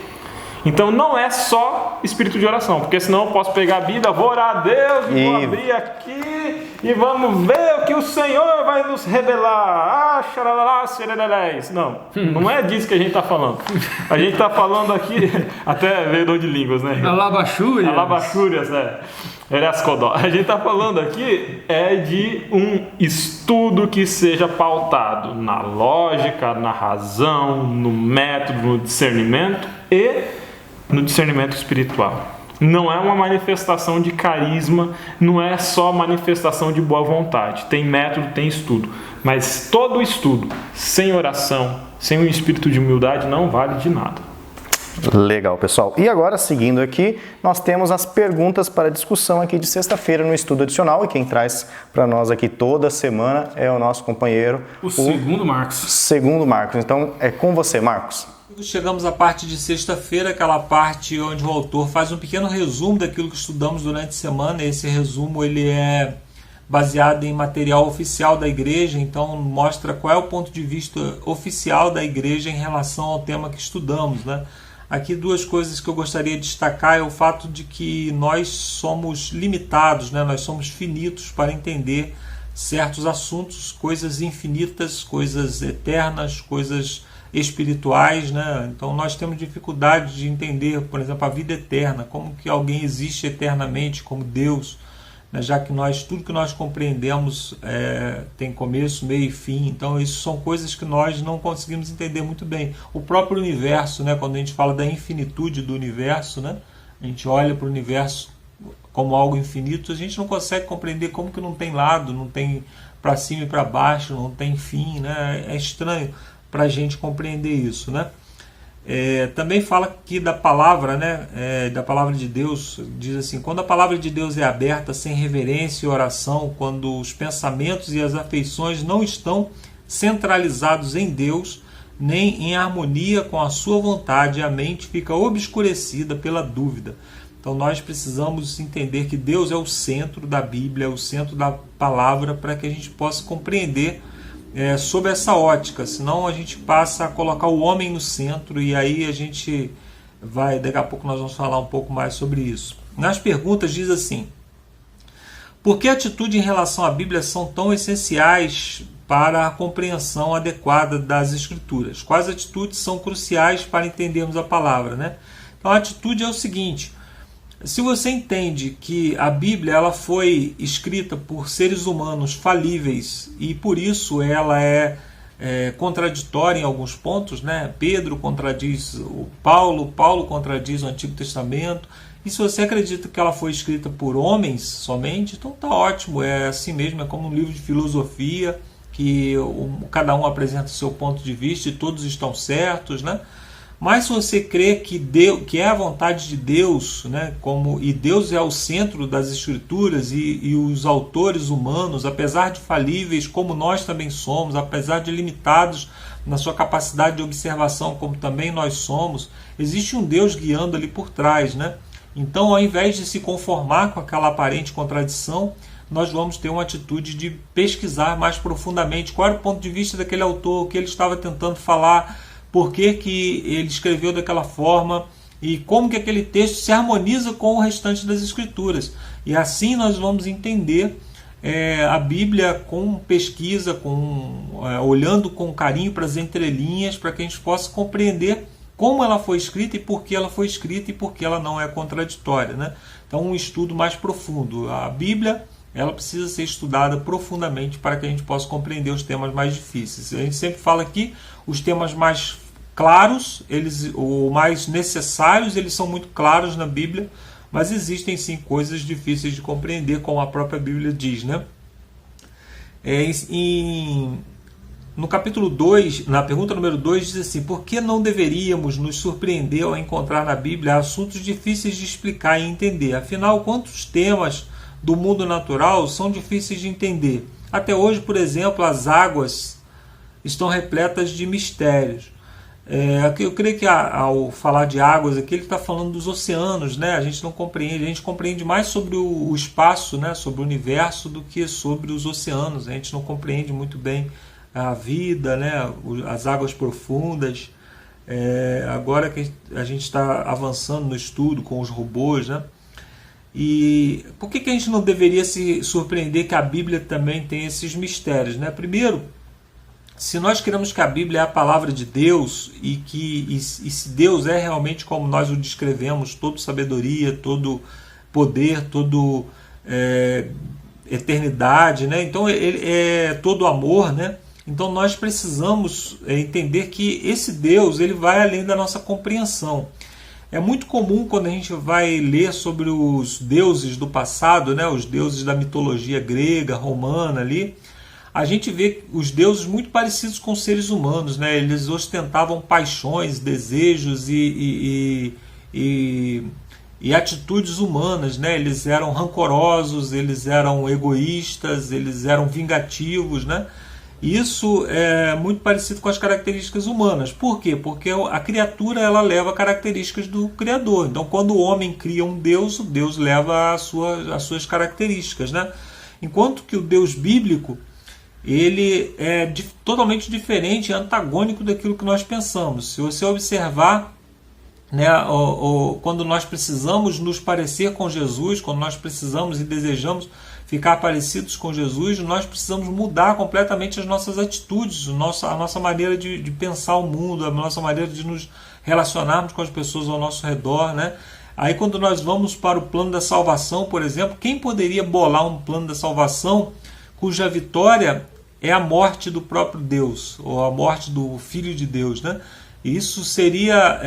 Então não é só espírito de oração, porque senão eu posso pegar a Bíblia, vou orar a Deus e vou abrir aqui e vamos ver o que o Senhor vai nos revelar. Xaralá, xerelés. Não é disso que a gente está falando. A gente está falando aqui, até veio de línguas, né? Alabachúrias. Alabachúrias, Erascodó. A gente está falando aqui de um estudo que seja pautado na lógica, na razão, no método, no discernimento e no discernimento espiritual. Não é uma manifestação de carisma, não é só manifestação de boa vontade. Tem método, tem estudo. Mas todo estudo, sem oração, sem um espírito de humildade, não vale de nada. Legal, pessoal. E agora, seguindo aqui, nós temos as perguntas para discussão aqui de sexta-feira no Estudo Adicional. E quem traz para nós aqui toda semana é o nosso companheiro... O segundo Marcos. Segundo Marcos. Então, é com você, Marcos. Chegamos à parte de sexta-feira, aquela parte onde o autor faz um pequeno resumo daquilo que estudamos durante a semana. Esse resumo ele é baseado em material oficial da igreja, então mostra qual é o ponto de vista oficial da igreja em relação ao tema que estudamos, né? Aqui duas coisas que eu gostaria de destacar é o fato de que nós somos limitados, né? Nós somos finitos para entender certos assuntos, coisas infinitas, coisas eternas, coisas espirituais, né? Então nós temos dificuldade de entender, por exemplo, a vida eterna, como que alguém existe eternamente como Deus, né? Já que tudo que nós compreendemos tem começo, meio e fim. Então isso são coisas que nós não conseguimos entender muito bem. O próprio universo, né? Quando a gente fala da infinitude do universo, né? A gente olha para o universo como algo infinito, a gente não consegue compreender como que não tem lado, não tem para cima e para baixo, não tem fim, né? É estranho para a gente compreender isso, né? Também fala aqui da palavra, né? Da palavra de Deus, diz assim: quando a palavra de Deus é aberta sem reverência e oração, quando os pensamentos e as afeições não estão centralizados em Deus, nem em harmonia com a sua vontade, a mente fica obscurecida pela dúvida. Então nós precisamos entender que Deus é o centro da Bíblia, é o centro da palavra, para que a gente possa compreender sob essa ótica. Senão a gente passa a colocar o homem no centro, e aí a gente vai, daqui a pouco nós vamos falar um pouco mais sobre isso. Nas perguntas diz assim: por que a atitude em relação à Bíblia são tão essenciais para a compreensão adequada das Escrituras? Quais atitudes são cruciais para entendermos a palavra, né? Então a atitude é o seguinte: se você entende que a Bíblia ela foi escrita por seres humanos falíveis e por isso ela é contraditória em alguns pontos, né? Pedro contradiz o Paulo contradiz o Antigo Testamento, e se você acredita que ela foi escrita por homens somente, então tá ótimo, é assim mesmo, é como um livro de filosofia, que cada um apresenta o seu ponto de vista e todos estão certos, né? Mas se você crê que é a vontade de Deus, né, e Deus é o centro das Escrituras, e os autores humanos, apesar de falíveis, como nós também somos, apesar de limitados na sua capacidade de observação, como também nós somos, existe um Deus guiando ali por trás, né? Então, ao invés de se conformar com aquela aparente contradição, nós vamos ter uma atitude de pesquisar mais profundamente qual era o ponto de vista daquele autor, o que ele estava tentando falar, por que ele escreveu daquela forma e como que aquele texto se harmoniza com o restante das Escrituras. E assim nós vamos entender a Bíblia com pesquisa, olhando com carinho para as entrelinhas, para que a gente possa compreender como ela foi escrita e por que ela foi escrita e por que ela não é contraditória, né? Então um estudo mais profundo. A Bíblia ela precisa ser estudada profundamente para que a gente possa compreender os temas mais difíceis. A gente sempre fala aqui, os temas mais claros, ou mais necessários, eles são muito claros na Bíblia, mas existem sim coisas difíceis de compreender, como a própria Bíblia diz, né? No capítulo 2, na pergunta número 2, diz assim: por que não deveríamos nos surpreender ao encontrar na Bíblia assuntos difíceis de explicar e entender? Afinal, quantos temas do mundo natural são difíceis de entender? Até hoje, por exemplo, as águas estão repletas de mistérios. Eu creio que ao falar de águas aqui, ele está falando dos oceanos, né? A gente não compreende, a gente compreende mais sobre o espaço, né? Sobre o universo, do que sobre os oceanos. A gente não compreende muito bem a vida, né? As águas profundas. Agora que a gente está avançando no estudo com os robôs, né? E por que a gente não deveria se surpreender que a Bíblia também tem esses mistérios, né? Primeiro, se nós queremos que a Bíblia é a palavra de Deus e se Deus é realmente como nós o descrevemos, todo sabedoria, todo poder, todo eternidade, né? Então ele é todo amor, né? Então nós precisamos entender que esse Deus ele vai além da nossa compreensão. É muito comum quando a gente vai ler sobre os deuses do passado, né? Os deuses da mitologia grega, romana ali, a gente vê os deuses muito parecidos com os seres humanos, né? Eles ostentavam paixões, desejos e atitudes humanas, né? Eles eram rancorosos, eles eram egoístas, eles eram vingativos, né? Isso é muito parecido com as características humanas. Por quê? Porque a criatura ela leva características do Criador. Então, quando o homem cria um Deus, o Deus leva as suas características, né? Enquanto que o Deus bíblico, ele é totalmente diferente, antagônico daquilo que nós pensamos. Se você observar, né, quando nós precisamos nos parecer com Jesus, quando nós precisamos e desejamos ficar parecidos com Jesus, nós precisamos mudar completamente as nossas atitudes, a nossa maneira de pensar o mundo, a nossa maneira de nos relacionarmos com as pessoas ao nosso redor, né? Aí quando nós vamos para o plano da salvação, por exemplo, quem poderia bolar um plano da salvação cuja vitória é a morte do próprio Deus, ou a morte do Filho de Deus, né? Isso seria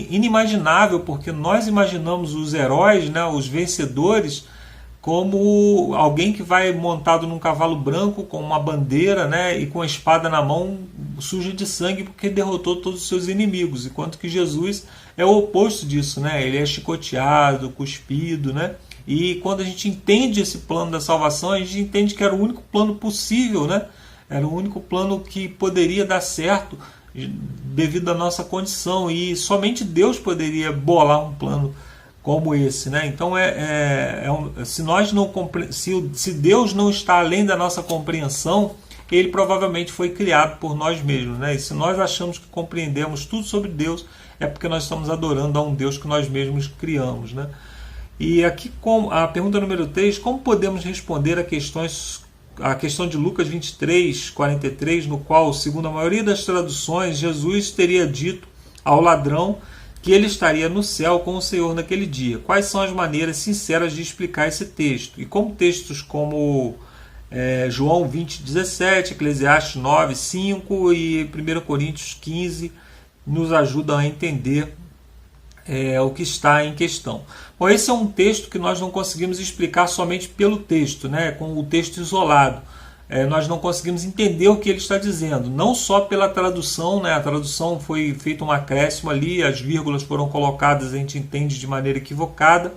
inimaginável, porque nós imaginamos os heróis, né, os vencedores, como alguém que vai montado num cavalo branco com uma bandeira, né, e com a espada na mão suja de sangue porque derrotou todos os seus inimigos, enquanto que Jesus é o oposto disso, né? Ele é chicoteado, cuspido, né? E quando a gente entende esse plano da salvação, a gente entende que era o único plano possível, né? Era o único plano que poderia dar certo devido à nossa condição, e somente Deus poderia bolar um plano como esse, né? Então se Deus não está além da nossa compreensão, ele provavelmente foi criado por nós mesmos, né? E se nós achamos que compreendemos tudo sobre Deus, é porque nós estamos adorando a um Deus que nós mesmos criamos, né? E aqui a pergunta número 3, como podemos responder a questão de Lucas 23, 43, no qual, segundo a maioria das traduções, Jesus teria dito ao ladrão que ele estaria no céu com o Senhor naquele dia. Quais são as maneiras sinceras de explicar esse texto? E como textos como João 20, 17, Eclesiastes 9, 5 e 1 Coríntios 15 nos ajudam a entender o que está em questão. Bom, esse é um texto que nós não conseguimos explicar somente pelo texto, né, com o texto isolado. Nós não conseguimos entender o que ele está dizendo, não só pela tradução, né? A tradução foi feita um acréscimo ali, as vírgulas foram colocadas, a gente entende de maneira equivocada,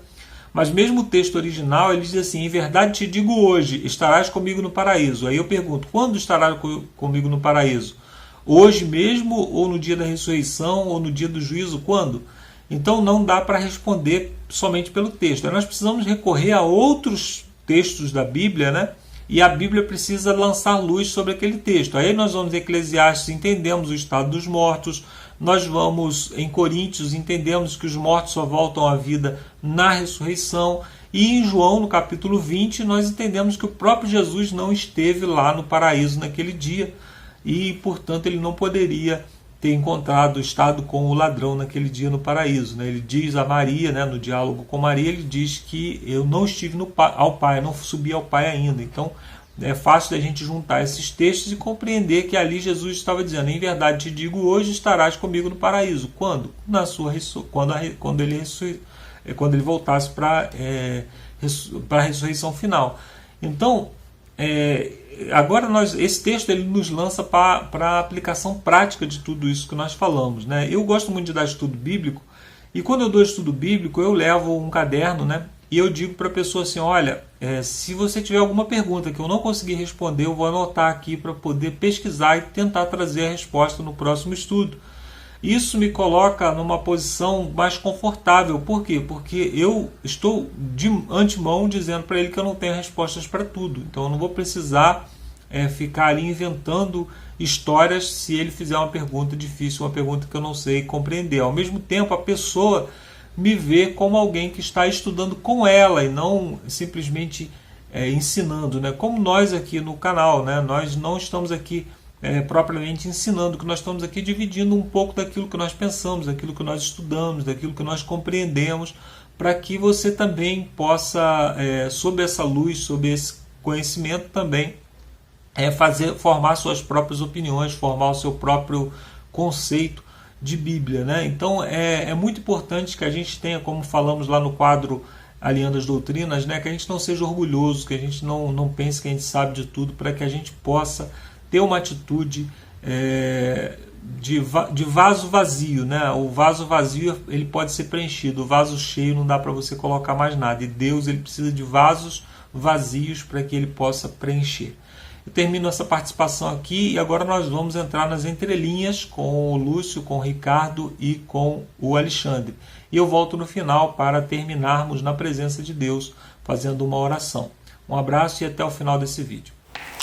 mas mesmo o texto original, ele diz assim: em verdade te digo hoje, estarás comigo no paraíso. Aí eu pergunto, quando estarás comigo no paraíso? Hoje mesmo, ou no dia da ressurreição, ou no dia do juízo, quando? Então não dá para responder somente pelo texto. Nós precisamos recorrer a outros textos da Bíblia, né? E a Bíblia precisa lançar luz sobre aquele texto. Aí nós vamos em Eclesiastes, entendemos o estado dos mortos. Nós vamos em Coríntios, entendemos que os mortos só voltam à vida na ressurreição. E em João, no capítulo 20, nós entendemos que o próprio Jesus não esteve lá no paraíso naquele dia. E, portanto, ele não poderia ter estado com o ladrão naquele dia no paraíso, né? Ele diz a Maria, né, no diálogo com Maria, ele diz que eu não estive ao Pai, não subi ao Pai ainda. Então é fácil da gente juntar esses textos e compreender que ali Jesus estava dizendo: em verdade te digo, hoje estarás comigo no paraíso. Quando? Quando ele voltasse para a ressurreição final. Então agora esse texto ele nos lança para a aplicação prática de tudo isso que nós falamos, né? Eu gosto muito de dar estudo bíblico, e quando eu dou estudo bíblico eu levo um caderno, né? E eu digo para a pessoa assim: olha, se você tiver alguma pergunta que eu não conseguir responder, eu vou anotar aqui para poder pesquisar e tentar trazer a resposta no próximo estudo. Isso me coloca numa posição mais confortável. Por quê? Porque eu estou de antemão dizendo para ele que eu não tenho respostas para tudo. Então eu não vou precisar ficar ali inventando histórias se ele fizer uma pergunta difícil, uma pergunta que eu não sei compreender. Ao mesmo tempo, a pessoa me vê como alguém que está estudando com ela e não simplesmente ensinando, né? Como nós aqui no canal, né? Nós não estamos aqui propriamente ensinando, que nós estamos aqui dividindo um pouco daquilo que nós pensamos, daquilo que nós estudamos, daquilo que nós compreendemos, para que você também possa, sob essa luz, sob esse conhecimento também, formar suas próprias opiniões, formar o seu próprio conceito de Bíblia, né? Então é muito importante que a gente tenha, como falamos lá no quadro Alinhando as Doutrinas, né? Que a gente não seja orgulhoso, que a gente não pense que a gente sabe de tudo, para que a gente possa ter uma atitude de vaso vazio, né? O vaso vazio ele pode ser preenchido, o vaso cheio não dá para você colocar mais nada, e Deus ele precisa de vasos vazios para que ele possa preencher. Eu termino essa participação aqui e agora nós vamos entrar nas entrelinhas com o Lúcio, com o Ricardo e com o Alexandre. E eu volto no final para terminarmos na presença de Deus, fazendo uma oração. Um abraço e até o final desse vídeo.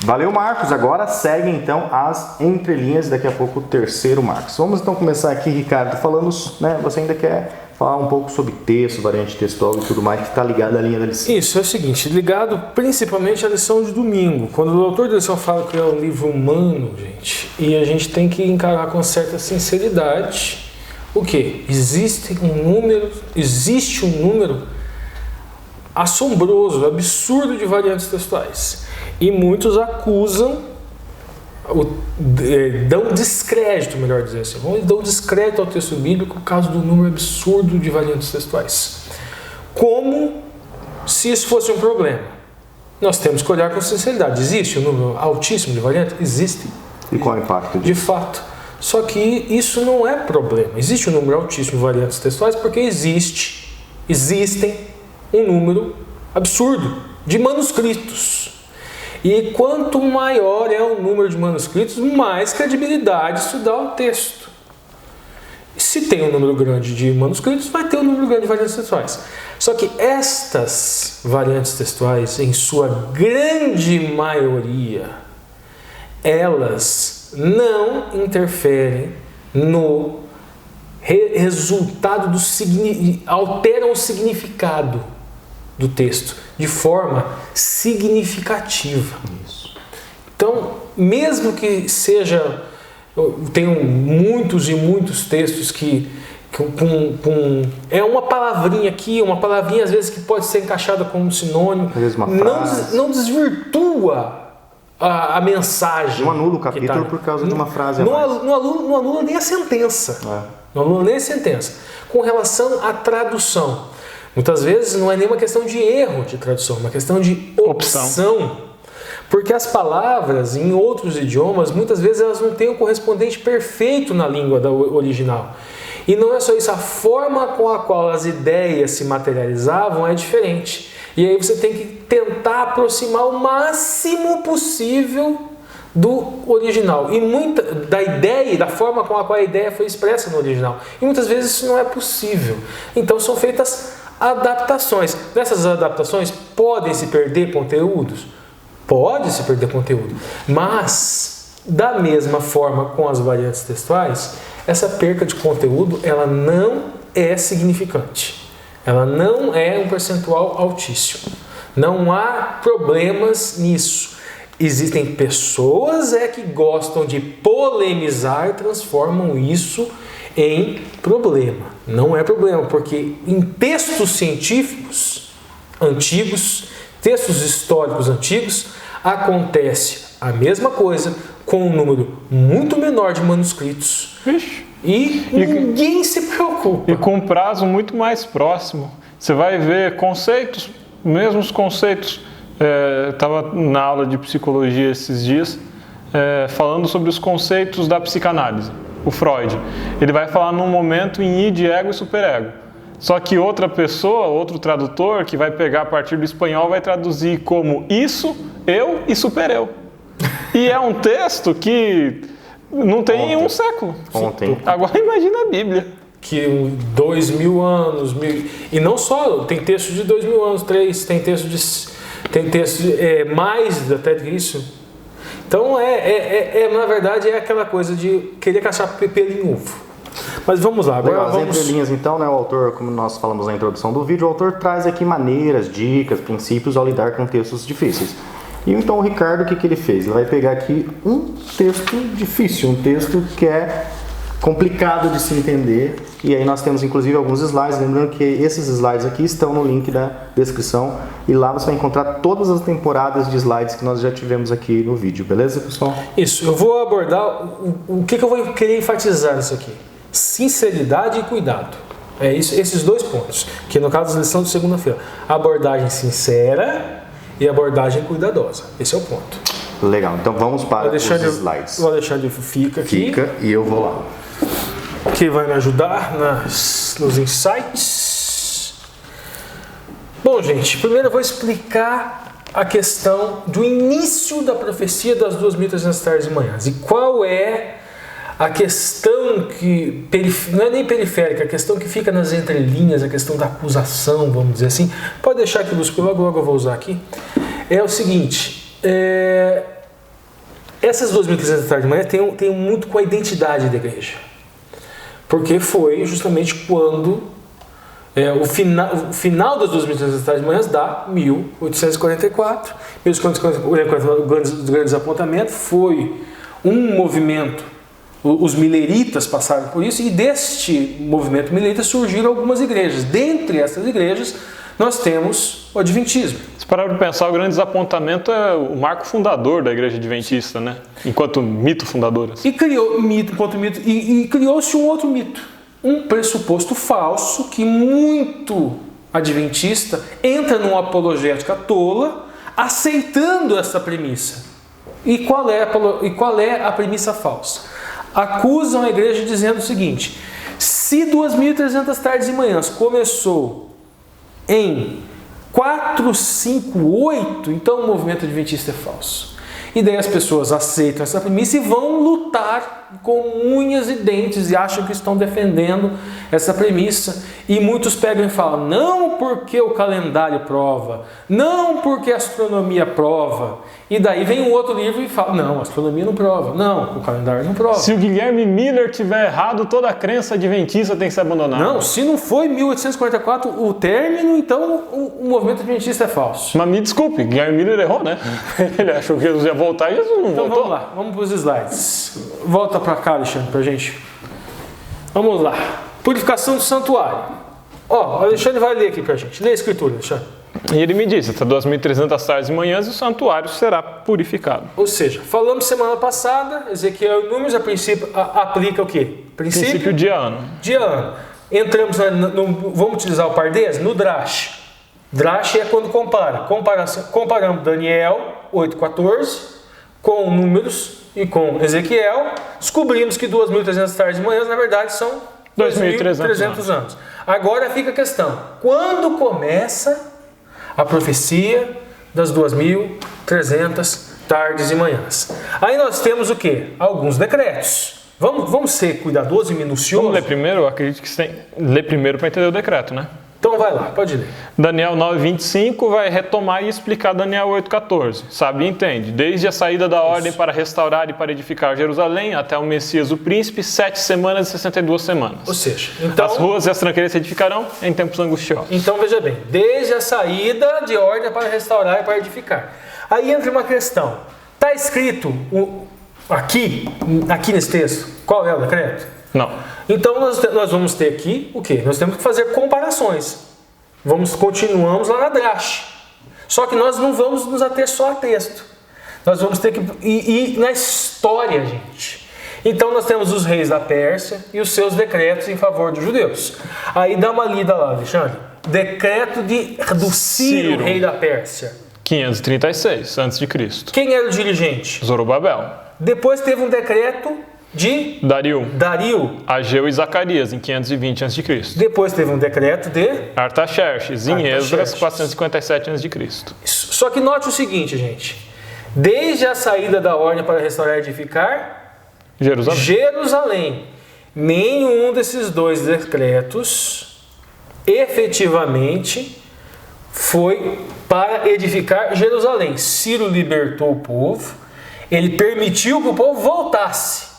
Valeu, Marcos. Agora segue então as entrelinhas, daqui a pouco o terceiro Marcos. Vamos então começar aqui, Ricardo, falando, né, você ainda quer falar um pouco sobre texto, variante textual e tudo mais que está ligado à linha da lição. Isso, é o seguinte, ligado principalmente à lição de domingo. Quando o autor da lição fala que é um livro humano, gente, e a gente tem que encarar com certa sinceridade o quê? Existe um número assombroso, absurdo de variantes textuais. E muitos acusam, dão descrédito, melhor dizer assim, dão descrédito ao texto bíblico por causa do número absurdo de variantes textuais. Como se isso fosse um problema. Nós temos que olhar com sinceridade. Existe um número altíssimo de variantes? Existe. E qual é o impacto disso? De fato. Só que isso não é problema. Existe um número altíssimo de variantes textuais porque existem um número absurdo de manuscritos. E quanto maior é o número de manuscritos, mais credibilidade isso dá ao texto. Se tem um número grande de manuscritos, vai ter um número grande de variantes textuais. Só que estas variantes textuais, em sua grande maioria, elas não interferem no resultado alteram o significado do texto de forma significativa. Isso. Então, mesmo que tenham muitos e muitos textos que é uma palavrinha aqui, uma palavrinha às vezes que pode ser encaixada como sinônimo, não desvirtua a mensagem. Não anula o capítulo por causa de uma frase a mais. Não anula nem a sentença. Não anula nem a sentença. Com relação à tradução, muitas vezes não é nenhuma questão de erro de tradução, é uma questão de opção. Porque as palavras em outros idiomas, muitas vezes elas não têm o correspondente perfeito na língua original. E não é só isso, a forma com a qual as ideias se materializavam é diferente. E aí você tem que tentar aproximar o máximo possível do original. E da ideia e da forma com a qual a ideia foi expressa no original. E muitas vezes isso não é possível. Então são feitas adaptações. Nessas adaptações podem se perder conteúdos? Pode se perder conteúdo. Mas, da mesma forma com as variantes textuais, essa perca de conteúdo ela não é significante. Ela não é um percentual altíssimo. Não há problemas nisso. Existem pessoas que gostam de polemizar e transformam isso em problema. Não é problema, porque em textos científicos antigos, textos históricos antigos, acontece a mesma coisa com um número muito menor de manuscritos. E ninguém se preocupa. E com um prazo muito mais próximo. Você vai ver conceitos, mesmos conceitos. Estava na aula de psicologia esses dias, falando sobre os conceitos da psicanálise. O Freud. Ele vai falar num momento em id, ego e superego. Só que outra pessoa, outro tradutor, que vai pegar a partir do espanhol, vai traduzir como isso, eu e supereu. E é um texto que não tem um século. Agora imagina a Bíblia. Que 2000 anos, e não só, tem texto de 2000 anos, 3, tem texto de mais até que isso. Então, na verdade, é aquela coisa de querer caçar pelo em ovo. Mas vamos lá. Agora as entrelinhas, então, né, o autor, como nós falamos na introdução do vídeo, o autor traz aqui maneiras, dicas, princípios ao lidar com textos difíceis. E então o Ricardo, o que ele fez? Ele vai pegar aqui um texto difícil, um texto que é complicado de se entender. E aí nós temos inclusive alguns slides, lembrando que esses slides aqui estão no link da descrição. E lá você vai encontrar todas as temporadas de slides que nós já tivemos aqui no vídeo, beleza, pessoal? Isso, eu vou abordar o que eu vou querer enfatizar nisso aqui. Sinceridade e cuidado. É isso, esses dois pontos, que no caso da lição de segunda-feira. Abordagem sincera e abordagem cuidadosa. Esse é o ponto. Legal, então vamos para os slides. O Alexandre fica aqui. Fica e eu vou lá. Que vai me ajudar nos insights. Bom, gente, primeiro eu vou explicar a questão do início da profecia das 2.300 tardes e manhãs. E qual é a questão que, não é nem periférica, a questão que fica nas entrelinhas, a questão da acusação, vamos dizer assim. Pode deixar aqui, Lúcio, logo eu vou usar aqui. É o seguinte, essas 2.300 tardes de manhã tem muito com a identidade da igreja. Porque foi justamente quando o final das 2.300 tardes de manhã dá 1844. 1844, os grandes apontamentos, foi um movimento, os mileritas passaram por isso, e deste movimento milerita surgiram algumas igrejas. Dentre essas igrejas, nós temos o Adventismo. Se parar para pensar, o grande desapontamento é o marco fundador da igreja adventista, né? Enquanto mito fundador. Assim. E criou-se um outro mito, um pressuposto falso que muito adventista entra numa apologética tola, aceitando essa premissa. E qual é a premissa falsa? Acusam a igreja dizendo o seguinte: se 2.300 tardes e manhãs começou em 458, então o movimento adventista é falso. E daí as pessoas aceitam essa premissa e vão lutar com unhas e dentes e acham que estão defendendo essa premissa. E muitos pegam e falam, não porque o calendário prova, não porque a astronomia prova. E daí vem um outro livro e fala, não, a astronomia não prova, não, o calendário não prova. Se o Guilherme Miller tiver errado, toda a crença adventista tem que ser abandonada. Não, se não foi 1844 o término, então o movimento adventista é falso. Mas me desculpe, Guilherme Miller errou, né? Ele achou que Jesus ia voltar e Jesus não então voltou. Vamos lá, vamos para os slides. Volta para cá, Alexandre, para a gente. Vamos lá. Purificação do santuário. Ó, o Alexandre vai ler aqui para a gente. Lê a escritura, Alexandre. E ele me disse, até 2.300 tardes e manhãs, o santuário será purificado. Ou seja, falamos semana passada, Ezequiel e Números, a princípio aplica o quê? Princípio de ano. De ano. Entramos vamos utilizar o Pardês? No Drash. Drash é quando comparamos Daniel 8,14 com Números e com Ezequiel, descobrimos que 2.300 tardes e manhãs, na verdade, são 2.300 anos. Agora fica a questão, quando começa a profecia das 2.300 tardes e manhãs? Aí nós temos o quê? Alguns decretos. Vamos ser cuidadosos e minuciosos. Vamos ler primeiro? Eu acredito que você tem que ler primeiro para entender o decreto, né? Então vai lá, pode ler. Daniel 9,25 vai retomar e explicar Daniel 8,14. Sabe e entende. Desde a saída da ordem para restaurar e para edificar Jerusalém até o Messias, o príncipe, 7 semanas e 62 semanas. Ou seja, então, as ruas e as tranqueiras se edificarão em tempos angustiosos. Então veja bem, desde a saída de ordem para restaurar e para edificar. Aí entra uma questão. Está escrito aqui nesse texto, qual é o decreto? Não. Então nós vamos ter aqui o quê? Nós temos que fazer comparações. Continuamos lá na Drash. Só que nós não vamos nos ater só a texto. Nós vamos ter que ir na história, gente. Então nós temos os reis da Pérsia e os seus decretos em favor dos judeus. Aí dá uma lida lá, Alexandre. Decreto do Ciro, rei da Pérsia. 536 a.C. Quem era o dirigente? Zorobabel. Depois teve um decreto de Dario, Ageu e Zacarias, em 520 a.C. Depois teve um decreto de Artaxerxes, em Esdras, 457 a.C. Só que note o seguinte, gente. Desde a saída da ordem para restaurar e edificar Jerusalém, nenhum desses dois decretos efetivamente foi para edificar Jerusalém. Ciro libertou o povo, ele permitiu que o povo voltasse.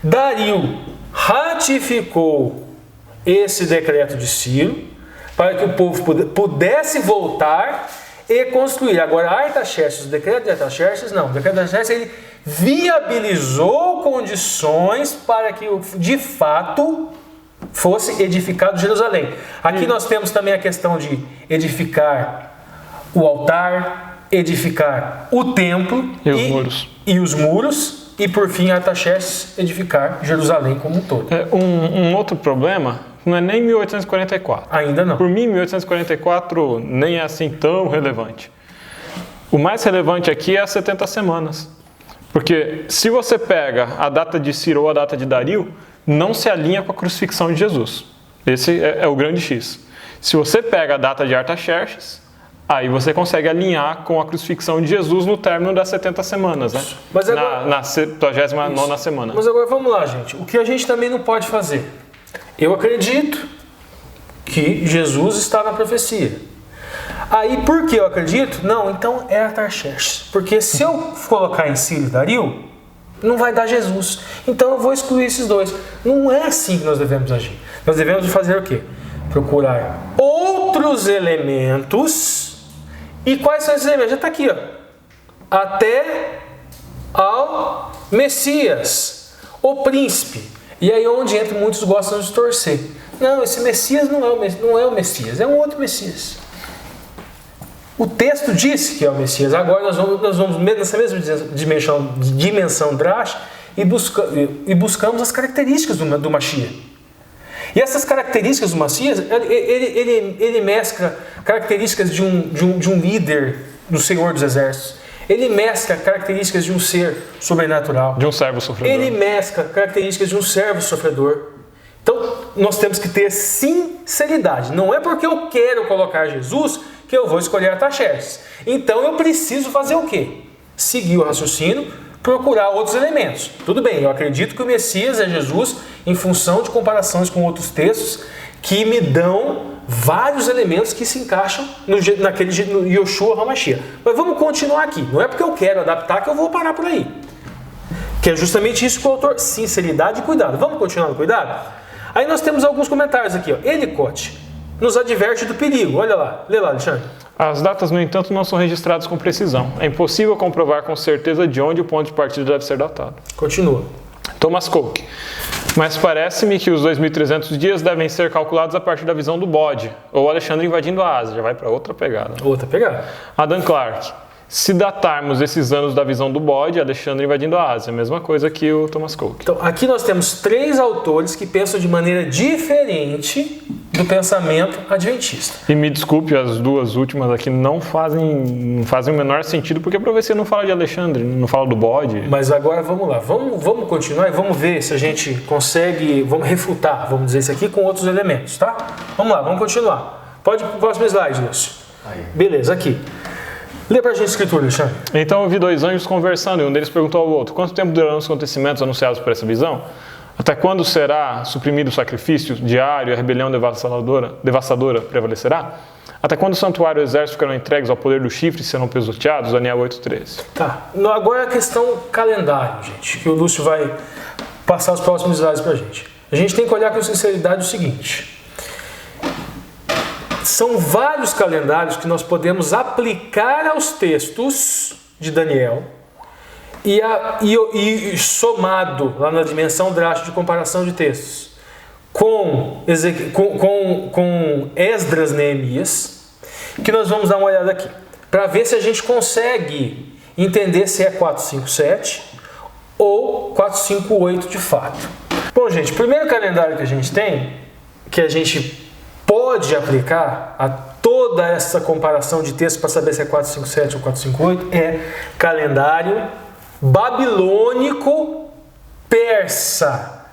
Dario ratificou esse decreto de Ciro para que o povo pudesse voltar e construir. Agora, Artaxerxes, o decreto de Artaxerxes, não. O decreto de Artaxerxes, ele viabilizou condições para que, de fato, fosse edificado Jerusalém. Aqui nós temos também a questão de edificar o altar, edificar o templo e os muros. E por fim, Artaxerxes edificar Jerusalém como um todo. Um outro problema não é nem 1844. Ainda não. Por mim, 1844 nem é assim tão relevante. O mais relevante aqui é as 70 semanas. Porque se você pega a data de Ciro ou a data de Dario, não se alinha com a crucifixão de Jesus. Esse é o grande X. Se você pega a data de Artaxerxes, aí você consegue alinhar com a crucifixão de Jesus no término das 70 semanas, né? Mas agora... na 79ª semana. Mas agora vamos lá, gente. O que a gente também não pode fazer? Eu acredito que Jesus está na profecia. Aí, por que eu acredito? Não, então é Artaxerxes. Porque se eu colocar em Ciro e Dario, não vai dar Jesus. Então eu vou excluir esses dois. Não é assim que nós devemos agir. Nós devemos fazer o quê? Procurar outros elementos. E quais são esses elementos? Já está aqui, ó. Até ao Messias, o príncipe. E aí onde entra, muitos gostam de torcer. Não, esse Messias não é o Messias, é um outro Messias. O texto disse que é o Messias. Agora nós vamos nessa mesma dimensão drástica e buscamos as características do Mashiach. E essas características do Messias, ele mescla características de um líder do Senhor dos Exércitos. Ele mescla características de um ser sobrenatural. De um servo sofredor. Ele mescla características de um servo sofredor. Então, nós temos que ter sinceridade. Não é porque eu quero colocar Jesus que eu vou escolher Artaxerxes. Então, eu preciso fazer o quê? Seguir o raciocínio, procurar outros elementos. Tudo bem, eu acredito que o Messias é Jesus em função de comparações com outros textos que me dão vários elementos que se encaixam no Yoshua HaMashiach. Mas vamos continuar aqui. Não é porque eu quero adaptar que eu vou parar por aí. Que é justamente isso que o autor... Sinceridade e cuidado. Vamos continuar no cuidado? Aí nós temos alguns comentários aqui. Elicote nos adverte do perigo. Olha lá. Lê lá, Alexandre. As datas, no entanto, não são registradas com precisão. É impossível comprovar com certeza de onde o ponto de partida deve ser datado. Continua. Thomas Coke. Mas parece-me que os 2.300 dias devem ser calculados a partir da visão do bode, ou Alexandre invadindo a Ásia. Já vai para outra pegada. Outra pegada. Adam Clark. Se datarmos esses anos da visão do bode, Alexandre invadindo a Ásia. Mesma coisa que o Thomas Coke. Então, aqui nós temos 3 autores que pensam de maneira diferente do pensamento adventista. E me desculpe, as duas últimas aqui não fazem o menor sentido, porque a profecia não fala de Alexandre, não fala do bode. Mas agora vamos lá, vamos continuar e vamos ver se a gente consegue, vamos refutar, vamos dizer isso aqui com outros elementos, tá? Vamos lá, vamos continuar. Pode ir para o próximo slide, Lúcio. Beleza, aqui. Lê para a gente a escritura, Alexandre. Então eu vi 2 anjos conversando, e um deles perguntou ao outro: quanto tempo durarão os acontecimentos anunciados por essa visão? Até quando será suprimido o sacrifício diário e a rebelião devastadora prevalecerá? Até quando o santuário e o exército ficarão entregues ao poder do chifre e serão pisoteados? Daniel 8:13. Tá. Agora a questão calendário, gente, que o Lúcio vai passar os próximos slides para a gente. A gente tem que olhar com sinceridade o seguinte. São vários calendários que nós podemos aplicar aos textos de Daniel e somado lá na dimensão drástica de comparação de textos com Esdras, Neemias, que nós vamos dar uma olhada aqui, para ver se a gente consegue entender se é 457 ou 458 de fato. Bom, gente, o primeiro calendário que a gente tem, que a gente pode aplicar a toda essa comparação de textos para saber se é 457 ou 458, é calendário babilônico persa.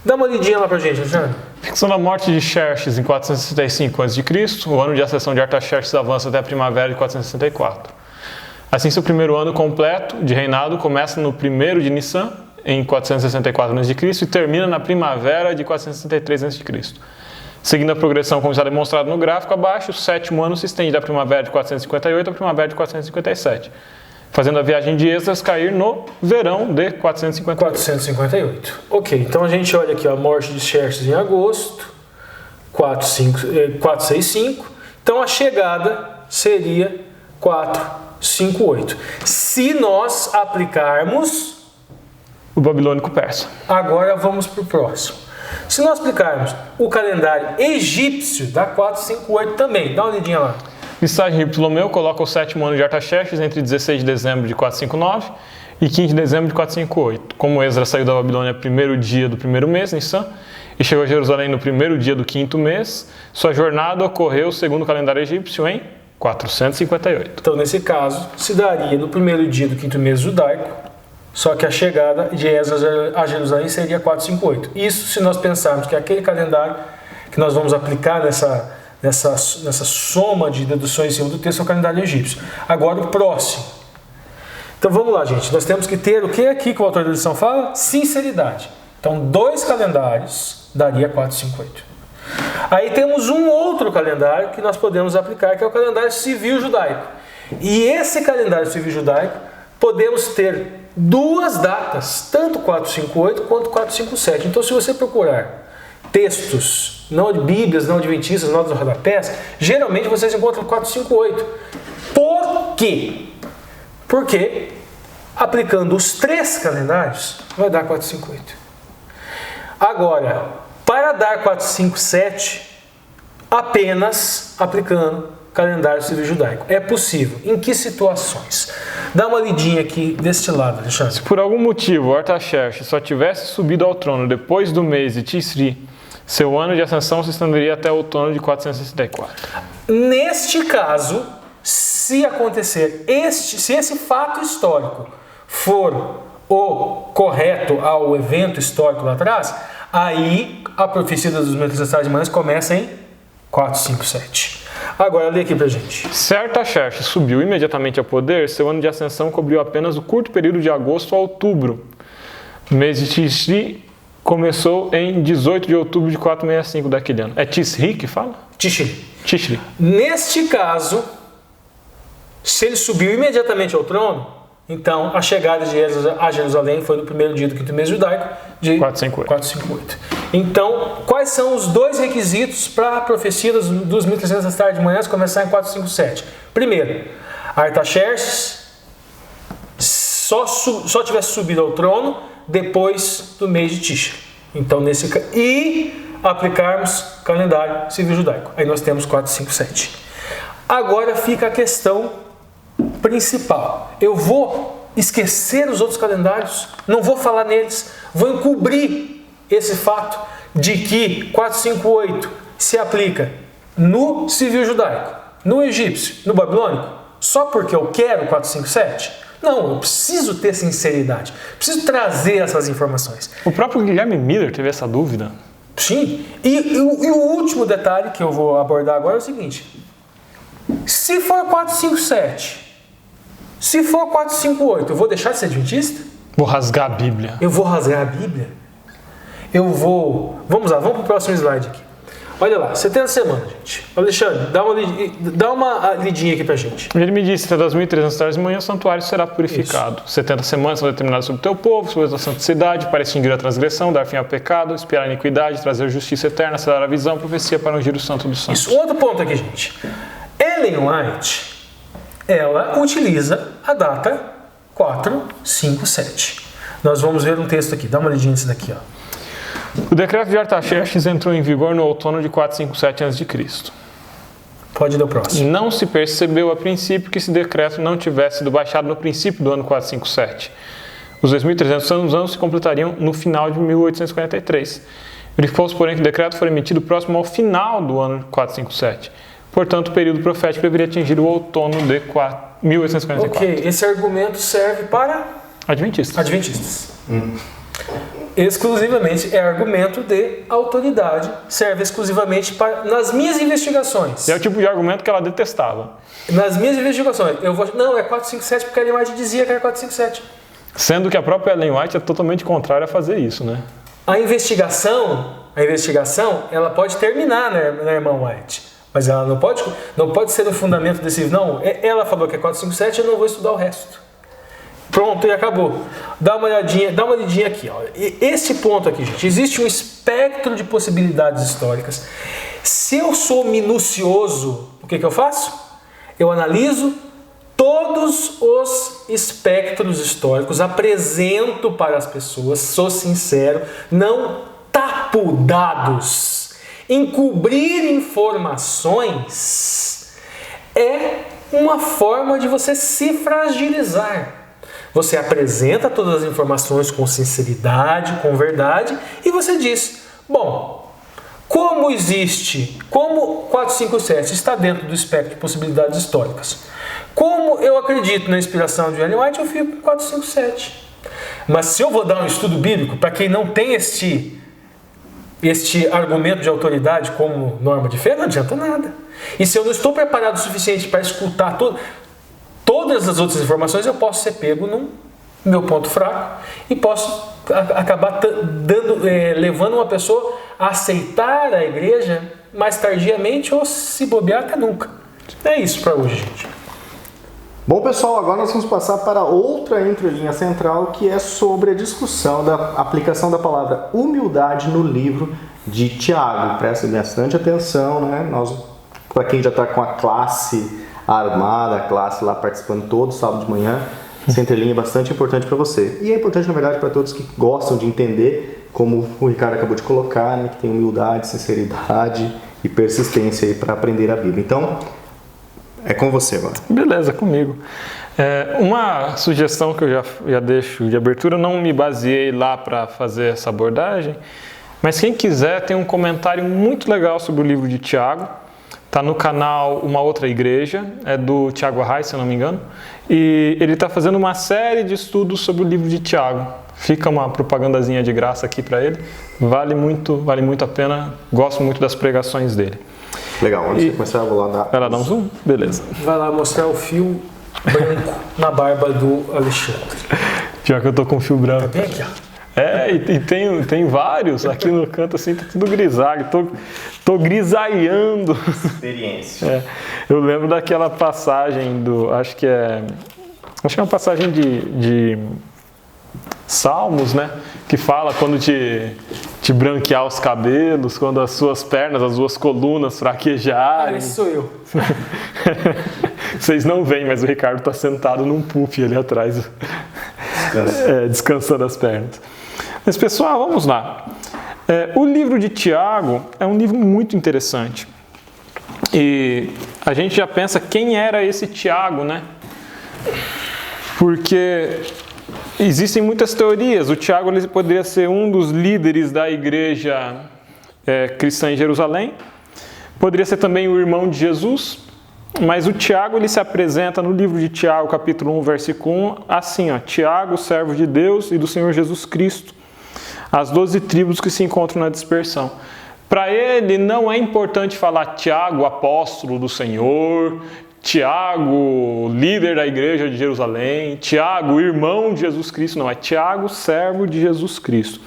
Dá uma olhadinha lá pra gente, Alexandre. Fixando a morte de Xerxes em 465 a.C., o ano de ascensão de Artaxerxes avança até a primavera de 464. Assim, seu primeiro ano completo de reinado começa no 1º de Nissan, em 464 a.C., e termina na primavera de 463 a.C. Seguindo a progressão como está demonstrado no gráfico abaixo, o 7º ano se estende da primavera de 458 à primavera de 457, fazendo a viagem de Esdras cair no verão de 458. Ok, então a gente olha aqui a morte de Xerxes em agosto, 465. Então a chegada seria 458. Se nós aplicarmos o babilônico persa. Agora vamos para o próximo. Se nós aplicarmos o calendário egípcio, dá 458 também. Dá uma olhadinha lá. Listagem de Ptolomeu coloca o 7º ano de Artaxerxes entre 16 de dezembro de 459 e 15 de dezembro de 458. Como Esdras saiu da Babilônia no 1º dia do 1º mês, Nissan, e chegou a Jerusalém no 1º dia do 5º mês, sua jornada ocorreu segundo o calendário egípcio em 458. Então, nesse caso, se daria no 1º dia do 5º mês judaico, só que a chegada de Esdras a Jerusalém seria 458. Isso se nós pensarmos que aquele calendário que nós vamos aplicar nessa soma de deduções em cima do texto, é o calendário egípcio. Agora o próximo. Então vamos lá, gente. Nós temos que ter o que aqui que o autor da lição fala? Sinceridade. Então 2 calendários daria 458. Aí temos um outro calendário que nós podemos aplicar, que é o calendário civil judaico. E esse calendário civil judaico, podemos ter 2 datas, tanto 458 quanto 457. Então, se você procurar textos, não de bíblias, não adventistas, notas dos rodapés, geralmente vocês encontram 458. Por quê? Porque, aplicando os 3 calendários, vai dar 458. Agora, para dar 457, apenas aplicando calendário civil judaico. É possível. Em que situações? Dá uma lidinha aqui deste lado, Alexandre. Se por algum motivo Artaxerxes só tivesse subido ao trono depois do mês de Tisri, seu ano de ascensão se estenderia até o outono de 464. Neste caso, se acontecer, se esse fato histórico for o correto ao evento histórico lá atrás, aí a profecia dos 1300 de manhãs começa em 457. Agora, lê aqui pra gente. Se Artaxerxes subiu imediatamente ao poder, seu ano de ascensão cobriu apenas o curto período de agosto a outubro. O mês de Tisri começou em 18 de outubro de 465 daquele ano. É Tisri que fala? Tishri. Neste caso, se ele subiu imediatamente ao trono, então a chegada de a Jerusalém foi no primeiro dia do 5º mês judaico de 458. Então, quais são os 2 requisitos para a profecia dos 1300 tarde de manhã começar em 457? Primeiro, Artaxerxes só tivesse subido ao trono depois do mês de Tishri. Então, e aplicarmos calendário civil judaico. Aí nós temos 457. Agora fica a questão principal. Eu vou esquecer os outros calendários, não vou falar neles, vou encobrir esse fato de que 458 se aplica no civil judaico, no egípcio, no babilônico, só porque eu quero 457? Não, eu preciso ter sinceridade, preciso trazer essas informações. O próprio Guilherme Miller teve essa dúvida. Sim, e o último detalhe que eu vou abordar agora é o seguinte: se for 457, se for 458, eu vou deixar de ser adventista? Vou rasgar a Bíblia. Eu vou rasgar a Bíblia? Vamos lá, vamos para o próximo slide aqui. Olha lá, 70 semanas, gente. Alexandre, dá uma lidinha aqui pra gente. Ele me disse que das 1300 tardes de manhã o santuário será purificado. Isso. 70 semanas são determinadas sobre o teu povo, sobre a santa cidade, para extinguir a transgressão, dar fim ao pecado, expiar a iniquidade, trazer justiça eterna, selar a visão, profecia para ungir o santo dos santos. Isso, outro ponto aqui, gente. Ellen White, ela utiliza a data 457. Nós vamos ver um texto aqui, dá uma lidinha nisso daqui, ó. O decreto de Artaxerxes entrou em vigor no outono de 457 a.C. Pode dar o próximo. Não se percebeu a princípio que esse decreto não tivesse sido baixado no princípio do ano 457. Os 2.300 anos se completariam no final de 1843. Verificou-se, porém, que o decreto foi emitido próximo ao final do ano 457. Portanto, o período profético deveria atingir o outono de 1844. Ok, esse argumento serve para adventistas. Exclusivamente é argumento de autoridade, serve exclusivamente para nas minhas investigações. É o tipo de argumento que ela detestava. Nas minhas investigações, não, é 457 porque a Ellen White dizia que era 457. Sendo que a própria Ellen White é totalmente contrária a fazer isso, né? A investigação, ela pode terminar, né, irmã White? Mas ela não pode ser o fundamento desse... Não, ela falou que é 457, eu não vou estudar o resto. Pronto, e acabou. Dá uma olhadinha aqui. Ó. Esse ponto aqui, gente, existe um espectro de possibilidades históricas. Se eu sou minucioso, o que eu faço? Eu analiso todos os espectros históricos, apresento para as pessoas, sou sincero, não tapo dados. Encobrir informações é uma forma de você se fragilizar. Você apresenta todas as informações com sinceridade, com verdade, e você diz, bom, como 457 está dentro do espectro de possibilidades históricas, como eu acredito na inspiração de Ellen White, eu fico com 457. Mas se eu vou dar um estudo bíblico, para quem não tem este este argumento de autoridade como norma de fé, não adianta nada. E se eu não estou preparado o suficiente para escutar todas as outras informações, eu posso ser pego no meu ponto fraco e posso acabar levando uma pessoa a aceitar a igreja mais tardiamente ou, se bobear, até nunca. É isso para hoje, gente. Bom, pessoal, agora nós vamos passar para outra entrelinha central, que é sobre a discussão da aplicação da palavra humildade no livro de Tiago. Prestem bastante atenção, né? Para quem já está com a classe armada, a classe lá participando todo sábado de manhã, essa entrelinha é bastante importante para você. E é importante, na verdade, para todos que gostam de entender, como o Ricardo acabou de colocar, né? Que tem humildade, sinceridade e persistência aí para aprender a Bíblia. Então, é com você agora. Beleza, comigo. Uma sugestão que eu já deixo de abertura, eu não me baseei lá para fazer essa abordagem, mas quem quiser tem um comentário muito legal sobre o livro de Tiago. Está no canal Uma Outra Igreja, é do Tiago Arraes, se eu não me engano. E ele está fazendo uma série de estudos sobre o livro de Tiago. Fica uma propagandazinha de graça aqui para ele. Vale muito a pena. Gosto muito das pregações dele. Legal, antes de começar, eu vou lá dar... Vai lá dar um zoom? Beleza. Vai lá mostrar o fio branco na barba do Alexandre. Pior que eu tô com fio branco. Bem aqui, ó. E tem vários aqui no canto, assim, tá tudo grisalho. Tô grisalhando. Experiência. Eu lembro daquela passagem acho que é uma passagem de Salmos, né? Que fala quando te branquear os cabelos, quando as suas pernas, as suas colunas fraquejarem. Esse sou eu. Vocês não veem, mas o Ricardo está sentado num puff ali atrás, descansando as pernas. Mas pessoal, vamos lá. O livro de Tiago é um livro muito interessante. E a gente já pensa quem era esse Tiago, né? Porque existem muitas teorias. O Tiago ele poderia ser um dos líderes da igreja cristã em Jerusalém. Poderia ser também o irmão de Jesus. Mas o Tiago ele se apresenta no livro de Tiago, capítulo 1, versículo 1, assim, ó, Tiago, servo de Deus e do Senhor Jesus Cristo, as 12 tribos que se encontram na dispersão. Para ele não é importante falar Tiago, apóstolo do Senhor, Tiago, líder da igreja de Jerusalém, Tiago, irmão de Jesus Cristo, não, é Tiago, servo de Jesus Cristo.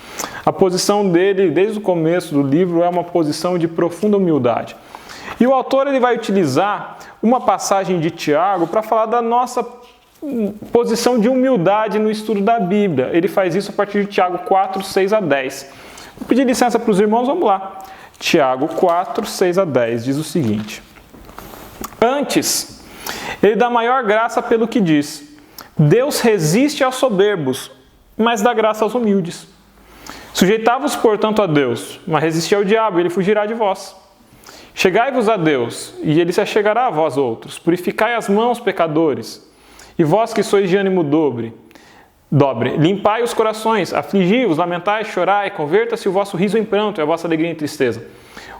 A posição dele, desde o começo do livro, é uma posição de profunda humildade. E o autor ele vai utilizar uma passagem de Tiago para falar da nossa posição de humildade no estudo da Bíblia. Ele faz isso a partir de Tiago 4, 6 a 10. Vou pedir licença para os irmãos, vamos lá. Tiago 4, 6 a 10 diz o seguinte: Antes, ele dá maior graça pelo que diz: Deus resiste aos soberbos, mas dá graça aos humildes. Sujeitai-vos, portanto, a Deus, mas resisti ao diabo, e ele fugirá de vós. Chegai-vos a Deus, e ele se achegará a vós outros. Purificai as mãos, pecadores, e vós que sois de ânimo dobre, limpai os corações, afligi-vos, lamentai, chorai, converta-se o vosso riso em pranto e a vossa alegria em tristeza.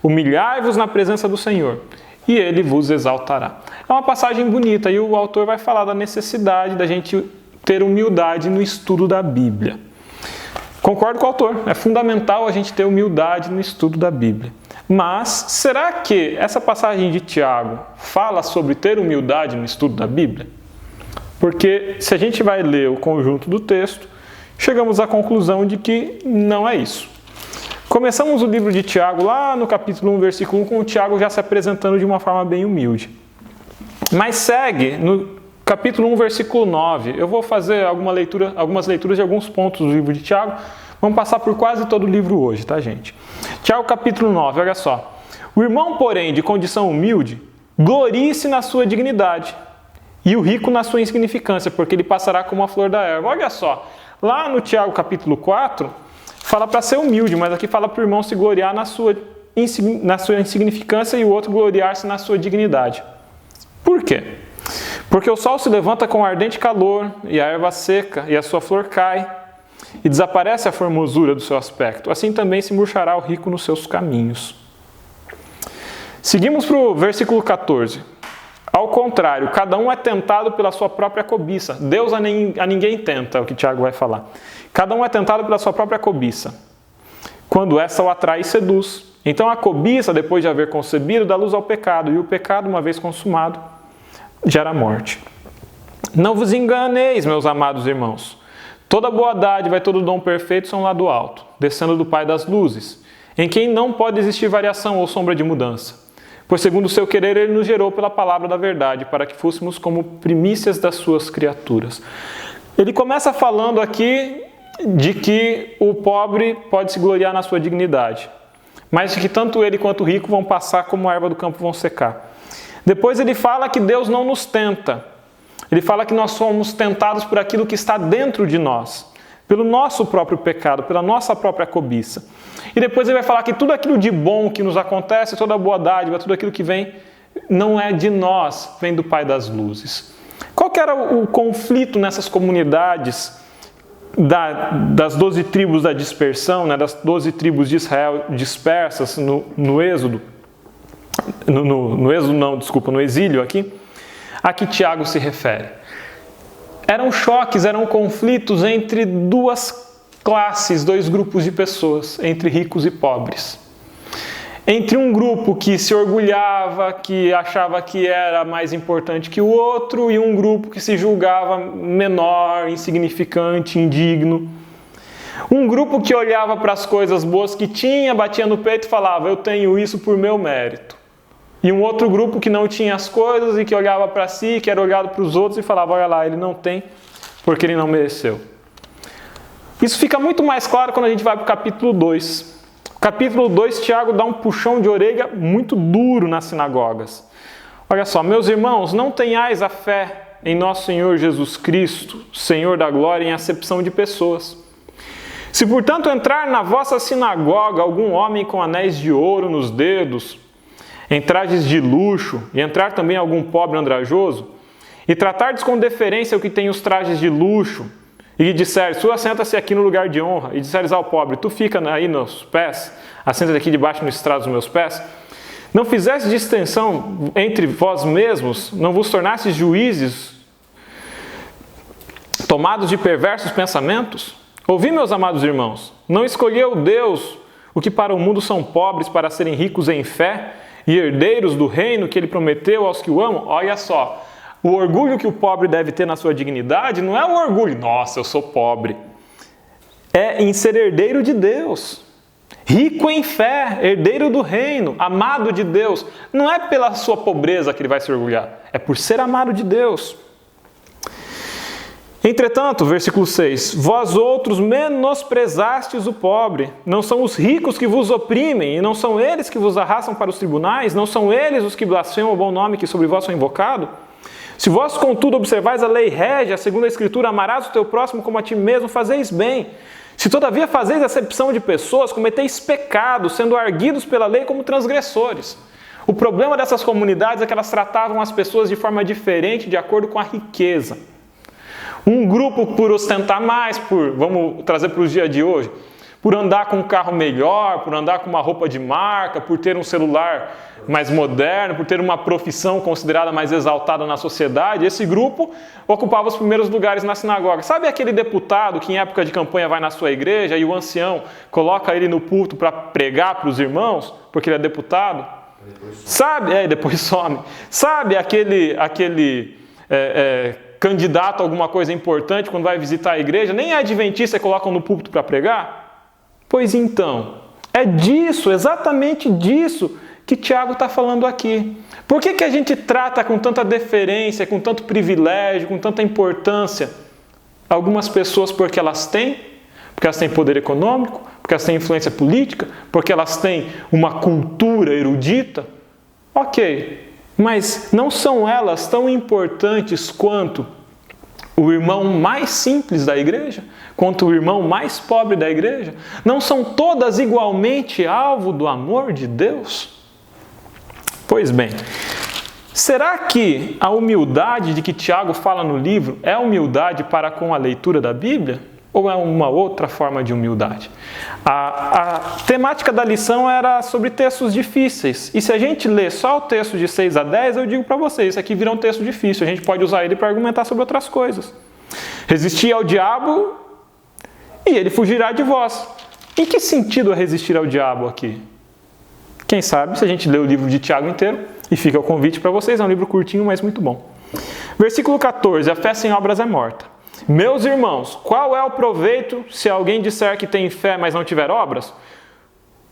Humilhai-vos na presença do Senhor, e ele vos exaltará. É uma passagem bonita, e o autor vai falar da necessidade da gente ter humildade no estudo da Bíblia. Concordo com o autor, é fundamental a gente ter humildade no estudo da Bíblia. Mas, será que essa passagem de Tiago fala sobre ter humildade no estudo da Bíblia? Porque se a gente vai ler o conjunto do texto, chegamos à conclusão de que não é isso. Começamos o livro de Tiago lá no capítulo 1, versículo 1, com o Tiago já se apresentando de uma forma bem humilde. Mas segue no capítulo 1, versículo 9. Eu vou fazer algumas leituras de alguns pontos do livro de Tiago. Vamos passar por quase todo o livro hoje, tá, gente? Tiago, capítulo 9, olha só. O irmão, porém, de condição humilde, glorie-se na sua dignidade, e o rico na sua insignificância, porque ele passará como a flor da erva. Olha só, lá no Tiago, capítulo 4, fala para ser humilde, mas aqui fala para o irmão se gloriar na sua insignificância e o outro gloriar-se na sua dignidade. Por quê? Porque o sol se levanta com ardente calor, e a erva seca, e a sua flor cai, e desaparece a formosura do seu aspecto. Assim também se murchará o rico nos seus caminhos. Seguimos para o versículo 14. Ao contrário, cada um é tentado pela sua própria cobiça. Deus a ninguém tenta, é o que Tiago vai falar. Cada um é tentado pela sua própria cobiça. quando essa o atrai e seduz. Então a cobiça, depois de haver concebido, dá luz ao pecado, e o pecado, uma vez consumado, gera a morte. Não vos enganeis, meus amados irmãos. Toda boa dádiva e todo dom perfeito são lá do alto, descendo do Pai das luzes, em quem não pode existir variação ou sombra de mudança. Pois segundo o seu querer, ele nos gerou pela palavra da verdade, para que fôssemos como primícias das suas criaturas. Ele começa falando aqui de que o pobre pode se gloriar na sua dignidade, mas que tanto ele quanto o rico vão passar como a erva do campo vão secar. Depois ele fala que Deus não nos tenta. Ele fala que nós somos tentados por aquilo que está dentro de nós, pelo nosso próprio pecado, pela nossa própria cobiça. E depois ele vai falar que tudo aquilo de bom que nos acontece, toda boa dádiva, tudo aquilo que vem, não é de nós, vem do Pai das luzes. Qual que era o conflito nessas comunidades das 12 tribos da dispersão, né, das 12 tribos de Israel dispersas no Êxodo? No exílio aqui, a que Tiago se refere. Eram choques, eram conflitos entre duas classes, dois grupos de pessoas, entre ricos e pobres. Entre um grupo que se orgulhava, que achava que era mais importante que o outro, e um grupo que se julgava menor, insignificante, indigno. Um grupo que olhava para as coisas boas que tinha, batia no peito e falava, eu tenho isso por meu mérito. E um outro grupo que não tinha as coisas e que olhava para si, que era olhado para os outros e falava, olha lá, ele não tem porque ele não mereceu. Isso fica muito mais claro quando a gente vai para o capítulo 2. No capítulo 2, Tiago dá um puxão de orelha muito duro nas sinagogas. Olha só, meus irmãos, não tenhais a fé em nosso Senhor Jesus Cristo, Senhor da glória, em acepção de pessoas. Se, portanto, entrar na vossa sinagoga algum homem com anéis de ouro nos dedos, em trajes de luxo, e entrar também algum pobre andrajoso, e tratardes com deferência o que tem os trajes de luxo, e disseres, tu assenta-se aqui no lugar de honra, e disseres ao pobre, tu fica aí nos pés, assenta-te aqui debaixo no estrado dos meus pés, não fizeste distinção entre vós mesmos, não vos tornastes juízes, tomados de perversos pensamentos? Ouvi, meus amados irmãos, não escolheu Deus o que para o mundo são pobres para serem ricos em fé e herdeiros do reino que ele prometeu aos que o amam? Olha só, o orgulho que o pobre deve ter na sua dignidade não é um orgulho, nossa, eu sou pobre. É em ser herdeiro de Deus, rico em fé, herdeiro do reino, amado de Deus. Não é pela sua pobreza que ele vai se orgulhar, é por ser amado de Deus. Entretanto, versículo 6, vós outros menosprezastes o pobre, não são os ricos que vos oprimem, e não são eles que vos arrastam para os tribunais, não são eles os que blasfemam o bom nome que sobre vós foi invocado? Se vós, contudo, observais a lei régia, segundo a Escritura, amarás o teu próximo como a ti mesmo, fazeis bem. Se todavia fazeis acepção de pessoas, cometeis pecado, sendo arguidos pela lei como transgressores. O problema dessas comunidades é que elas tratavam as pessoas de forma diferente, de acordo com a riqueza. Um grupo por ostentar mais, vamos trazer para os dias de hoje, por andar com um carro melhor, por andar com uma roupa de marca, por ter um celular mais moderno, por ter uma profissão considerada mais exaltada na sociedade, esse grupo ocupava os primeiros lugares na sinagoga. Sabe aquele deputado que em época de campanha vai na sua igreja e o ancião coloca ele no púlpito para pregar para os irmãos, porque ele é deputado? Sabe, depois some. Sabe aquele candidato a alguma coisa importante quando vai visitar a igreja, nem é adventista, colocam no púlpito para pregar? Pois então, é disso, exatamente disso, que Tiago está falando aqui. Por que a gente trata com tanta deferência, com tanto privilégio, com tanta importância algumas pessoas porque elas têm poder econômico, porque elas têm influência política, porque elas têm uma cultura erudita? Ok, mas não são elas tão importantes quanto o irmão mais simples da igreja? Quanto o irmão mais pobre da igreja? Não são todas igualmente alvo do amor de Deus? Pois bem, será que a humildade de que Tiago fala no livro é humildade para com a leitura da Bíblia? Ou é uma outra forma de humildade? A temática da lição era sobre textos difíceis. E se a gente ler só o texto de 6 a 10, eu digo para vocês, isso aqui virá um texto difícil. A gente pode usar ele para argumentar sobre outras coisas. Resisti ao diabo e ele fugirá de vós. Em que sentido é resistir ao diabo aqui? Quem sabe se a gente lê o livro de Tiago inteiro, e fica o convite para vocês, é um livro curtinho, mas muito bom. Versículo 14, a fé sem obras é morta. Meus irmãos, qual é o proveito se alguém disser que tem fé, mas não tiver obras?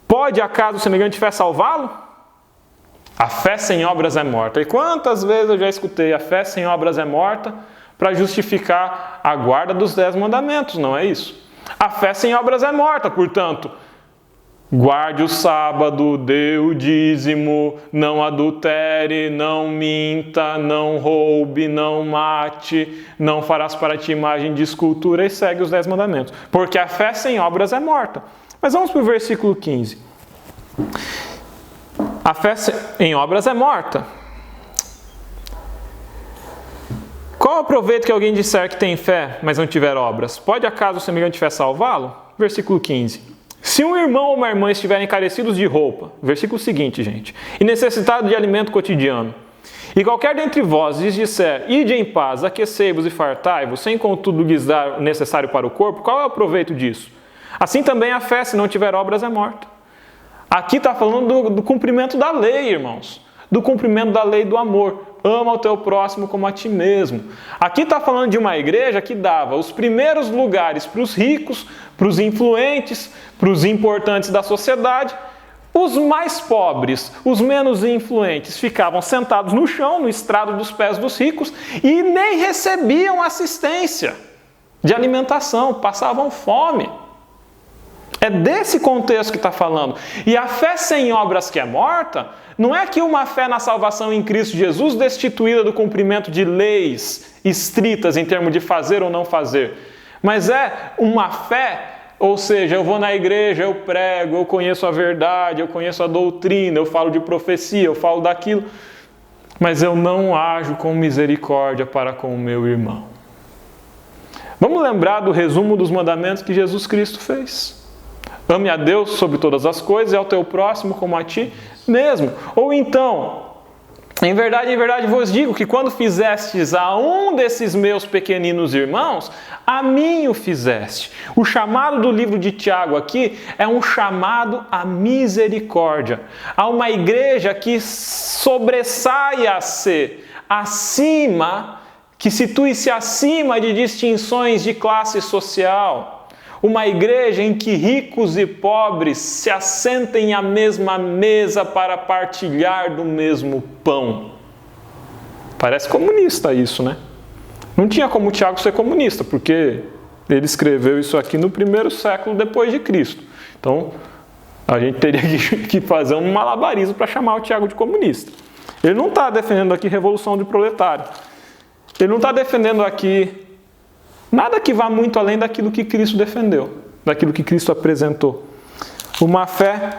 Pode acaso semelhante fé salvá-lo? A fé sem obras é morta. E quantas vezes eu já escutei a fé sem obras é morta para justificar a guarda dos 10 mandamentos, não é isso? A fé sem obras é morta, portanto, guarde o sábado, dê o dízimo, não adultere, não minta, não roube, não mate, não farás para ti imagem de escultura e segue os 10 mandamentos. Porque a fé sem obras é morta. Mas vamos para o versículo 15. A fé em obras é morta. Qual é o proveito que alguém disser que tem fé, mas não tiver obras? Pode acaso semelhante fé salvá-lo? Versículo 15. Se um irmão ou uma irmã estiverem carecidos de roupa, versículo seguinte, gente, e necessitados de alimento cotidiano, e qualquer dentre vós lhes disser, ide em paz, aquecei-vos e fartai-vos, sem contudo lhes dar o necessário para o corpo, qual é o proveito disso? Assim também a fé, se não tiver obras, é morta. Aqui está falando do cumprimento da lei, irmãos. Do cumprimento da lei do amor. Ama o teu próximo como a ti mesmo. Aqui está falando de uma igreja que dava os primeiros lugares para os ricos, para os influentes, para os importantes da sociedade. Os mais pobres, os menos influentes, ficavam sentados no chão, no estrado dos pés dos ricos, e nem recebiam assistência de alimentação, passavam fome. É desse contexto que está falando. E a fé sem obras que é morta, não é que uma fé na salvação em Cristo Jesus destituída do cumprimento de leis estritas em termos de fazer ou não fazer, mas é uma fé, ou seja, eu vou na igreja, eu prego, eu conheço a verdade, eu conheço a doutrina, eu falo de profecia, eu falo daquilo, mas eu não ajo com misericórdia para com o meu irmão. Vamos lembrar do resumo dos mandamentos que Jesus Cristo fez. Ame a Deus sobre todas as coisas e ao teu próximo como a ti mesmo. Ou então, em verdade vos digo que quando fizestes a um desses meus pequeninos irmãos, a mim o fizeste. O chamado do livro de Tiago aqui é um chamado à misericórdia. A uma igreja que sobressaia-se acima, que situe-se acima de distinções de classe social. Uma igreja em que ricos e pobres se assentem à mesma mesa para partilhar do mesmo pão. Parece comunista isso, né? Não tinha como Tiago ser comunista, porque ele escreveu isso aqui no 1º século depois de Cristo. Então, a gente teria que fazer um malabarismo para chamar o Tiago de comunista. Ele não está defendendo aqui revolução de proletário. Ele não está defendendo aqui nada que vá muito além daquilo que Cristo defendeu, daquilo que Cristo apresentou. Uma fé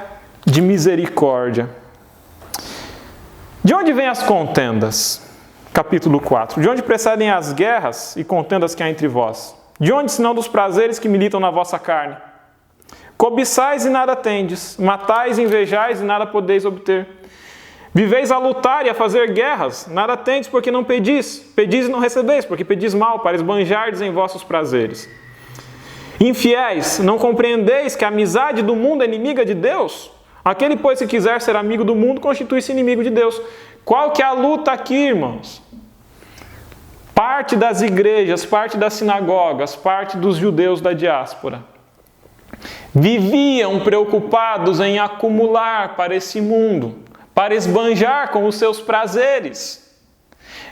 de misericórdia. De onde vêm as contendas? Capítulo 4. De onde precedem as guerras e contendas que há entre vós? De onde, senão dos prazeres que militam na vossa carne? Cobiçais e nada tendes, matais e invejais e nada podeis obter. Viveis a lutar e a fazer guerras, nada tendes porque não pedis, pedis e não recebeis, porque pedis mal, para esbanjardes em vossos prazeres. Infiéis, não compreendeis que a amizade do mundo é inimiga de Deus? Aquele, pois, que quiser ser amigo do mundo, constitui-se inimigo de Deus. Qual que é a luta aqui, irmãos? Parte das igrejas, parte das sinagogas, parte dos judeus da diáspora viviam preocupados em acumular para esse mundo, para esbanjar com os seus prazeres.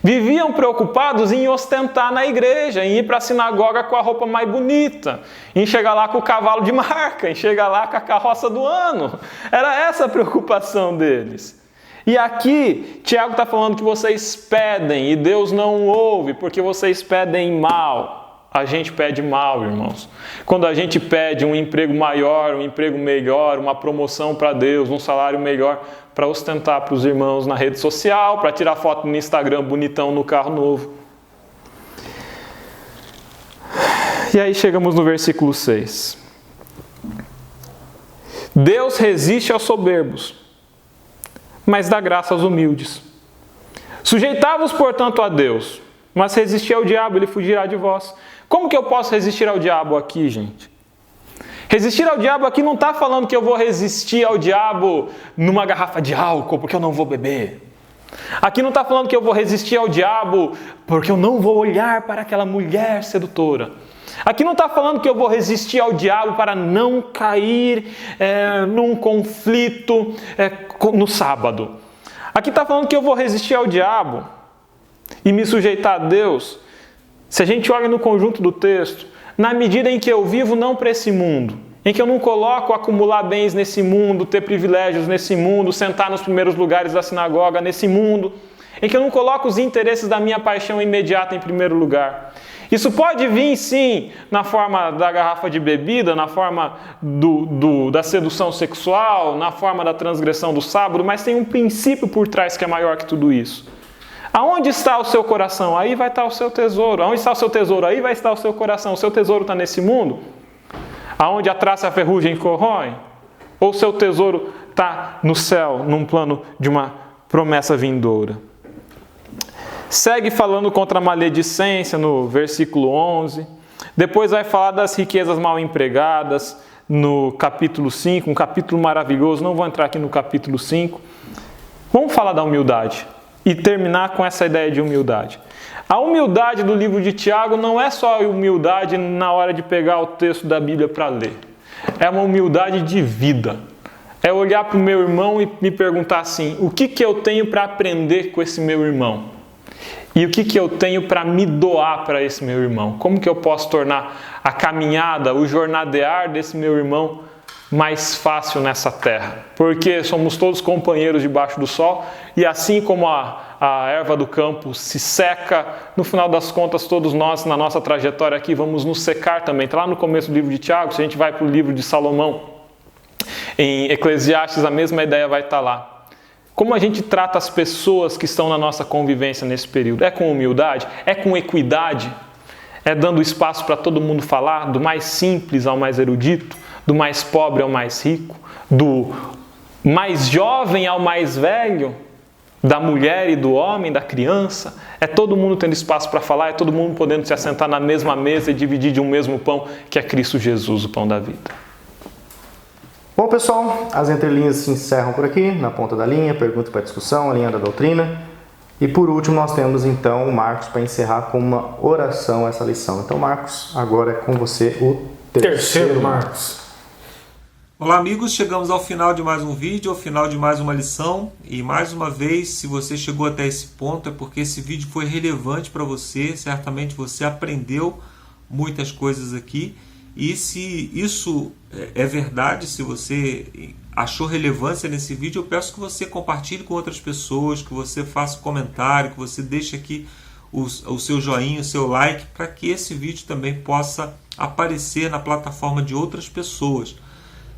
Viviam preocupados em ostentar na igreja, em ir para a sinagoga com a roupa mais bonita, em chegar lá com o cavalo de marca, em chegar lá com a carroça do ano. Era essa a preocupação deles. E aqui, Tiago está falando que vocês pedem e Deus não ouve, porque vocês pedem mal. A gente pede mal, irmãos. Quando a gente pede um emprego maior, um emprego melhor, uma promoção para Deus, um salário melhor, para ostentar para os irmãos na rede social, para tirar foto no Instagram bonitão no carro novo. E aí chegamos no versículo 6. Deus resiste aos soberbos, mas dá graça aos humildes. Sujeitai-vos, portanto, a Deus, mas resisti ao diabo, ele fugirá de vós. Como que eu posso resistir ao diabo aqui, gente? Resistir ao diabo aqui não está falando que eu vou resistir ao diabo numa garrafa de álcool porque eu não vou beber. Aqui não está falando que eu vou resistir ao diabo porque eu não vou olhar para aquela mulher sedutora. Aqui não está falando que eu vou resistir ao diabo para não cair num conflito no sábado. Aqui está falando que eu vou resistir ao diabo e me sujeitar a Deus. Se a gente olha no conjunto do texto, na medida em que eu vivo não para esse mundo, em que eu não coloco acumular bens nesse mundo, ter privilégios nesse mundo, sentar nos primeiros lugares da sinagoga nesse mundo, em que eu não coloco os interesses da minha paixão imediata em primeiro lugar. Isso pode vir, sim, na forma da garrafa de bebida, na forma da sedução sexual, na forma da transgressão do sábado, mas tem um princípio por trás que é maior que tudo isso. Aonde está o seu coração? Aí vai estar o seu tesouro. Aonde está o seu tesouro? Aí vai estar o seu coração. O seu tesouro está nesse mundo? Aonde a traça e a ferrugem corroem? Ou o seu tesouro está no céu, num plano de uma promessa vindoura? Segue falando contra a maledicência no versículo 11. Depois vai falar das riquezas mal empregadas no capítulo 5, um capítulo maravilhoso. Não vou entrar aqui no capítulo 5. Vamos falar da humildade e terminar com essa ideia de humildade. A humildade do livro de Tiago não é só a humildade na hora de pegar o texto da Bíblia para ler. É uma humildade de vida. É olhar para o meu irmão e me perguntar assim, o que eu tenho para aprender com esse meu irmão? E o que eu tenho para me doar para esse meu irmão? Como que eu posso tornar a caminhada, o jornadear desse meu irmão mais fácil nessa terra? Porque somos todos companheiros debaixo do sol e assim como a erva do campo se seca, no final das contas todos nós na nossa trajetória aqui vamos nos secar também. Está lá no começo do livro de Tiago, se a gente vai para o livro de Salomão, em Eclesiastes a mesma ideia vai estar lá. Como a gente trata as pessoas que estão na nossa convivência nesse período? É com humildade? É com equidade? É dando espaço para todo mundo falar, do mais simples ao mais erudito, do mais pobre ao mais rico, do mais jovem ao mais velho, da mulher e do homem, da criança? É todo mundo tendo espaço para falar, é todo mundo podendo se assentar na mesma mesa e dividir de um mesmo pão, que é Cristo Jesus, o pão da vida. Bom, pessoal, as entrelinhas se encerram por aqui, na ponta da linha, pergunta para discussão, a linha da doutrina. E por último, nós temos então o Marcos para encerrar com uma oração essa lição. Então, Marcos, agora é com você o terceiro Marcos. Olá, amigos, chegamos ao final de mais um vídeo, ao final de mais uma lição. E mais uma vez, se você chegou até esse ponto, é porque esse vídeo foi relevante para você. Certamente você aprendeu muitas coisas aqui. E se isso é verdade, se você achou relevância nesse vídeo, eu peço que você compartilhe com outras pessoas, que você faça um comentário, que você deixe aqui o seu joinha, o seu like, para que esse vídeo também possa aparecer na plataforma de outras pessoas.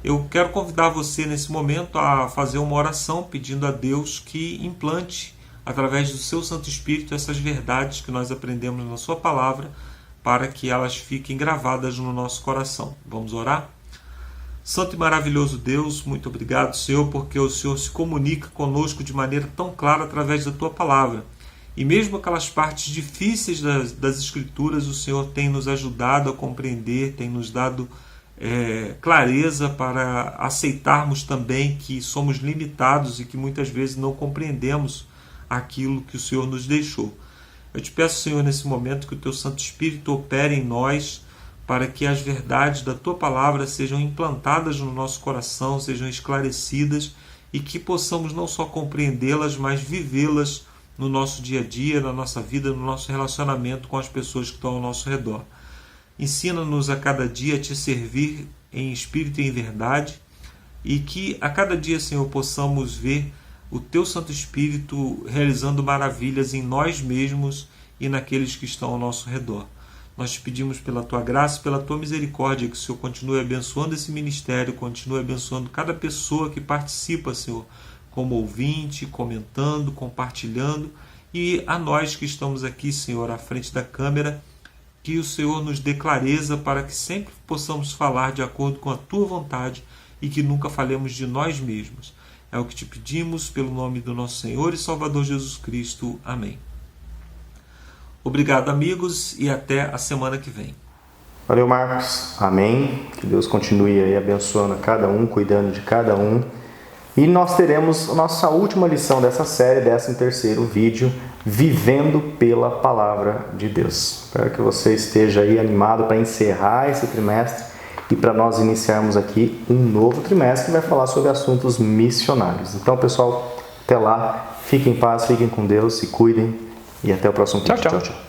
Eu quero convidar você nesse momento a fazer uma oração pedindo a Deus que implante, através do seu Santo Espírito, essas verdades que nós aprendemos na sua palavra, para que elas fiquem gravadas no nosso coração. Vamos orar? Santo e maravilhoso Deus, muito obrigado, Senhor, porque o Senhor se comunica conosco de maneira tão clara através da Tua palavra. E mesmo aquelas partes difíceis das Escrituras, o Senhor tem nos ajudado a compreender, tem nos dado clareza para aceitarmos também que somos limitados e que muitas vezes não compreendemos aquilo que o Senhor nos deixou. Eu te peço, Senhor, nesse momento que o Teu Santo Espírito opere em nós para que as verdades da Tua palavra sejam implantadas no nosso coração, sejam esclarecidas e que possamos não só compreendê-las, mas vivê-las no nosso dia a dia, na nossa vida, no nosso relacionamento com as pessoas que estão ao nosso redor. Ensina-nos a cada dia a Te servir em espírito e em verdade e que a cada dia, Senhor, possamos ver o Teu Santo Espírito realizando maravilhas em nós mesmos e naqueles que estão ao nosso redor. Nós te pedimos pela Tua graça e pela Tua misericórdia que o Senhor continue abençoando esse ministério, continue abençoando cada pessoa que participa, Senhor, como ouvinte, comentando, compartilhando, e a nós que estamos aqui, Senhor, à frente da câmera, que o Senhor nos dê clareza para que sempre possamos falar de acordo com a Tua vontade e que nunca falemos de nós mesmos. É o que te pedimos pelo nome do nosso Senhor e Salvador Jesus Cristo. Amém. Obrigado, amigos, e até a semana que vem. Valeu, Marcos. Amém. Que Deus continue aí abençoando cada um, cuidando de cada um. E nós teremos a nossa última lição dessa série, 13º vídeo, Vivendo pela Palavra de Deus. Espero que você esteja aí animado para encerrar esse trimestre e para nós iniciarmos aqui um novo trimestre que vai falar sobre assuntos missionários. Então, pessoal, até lá. Fiquem em paz, fiquem com Deus, se cuidem e até o próximo vídeo. Tchau, tchau. Tchau, tchau.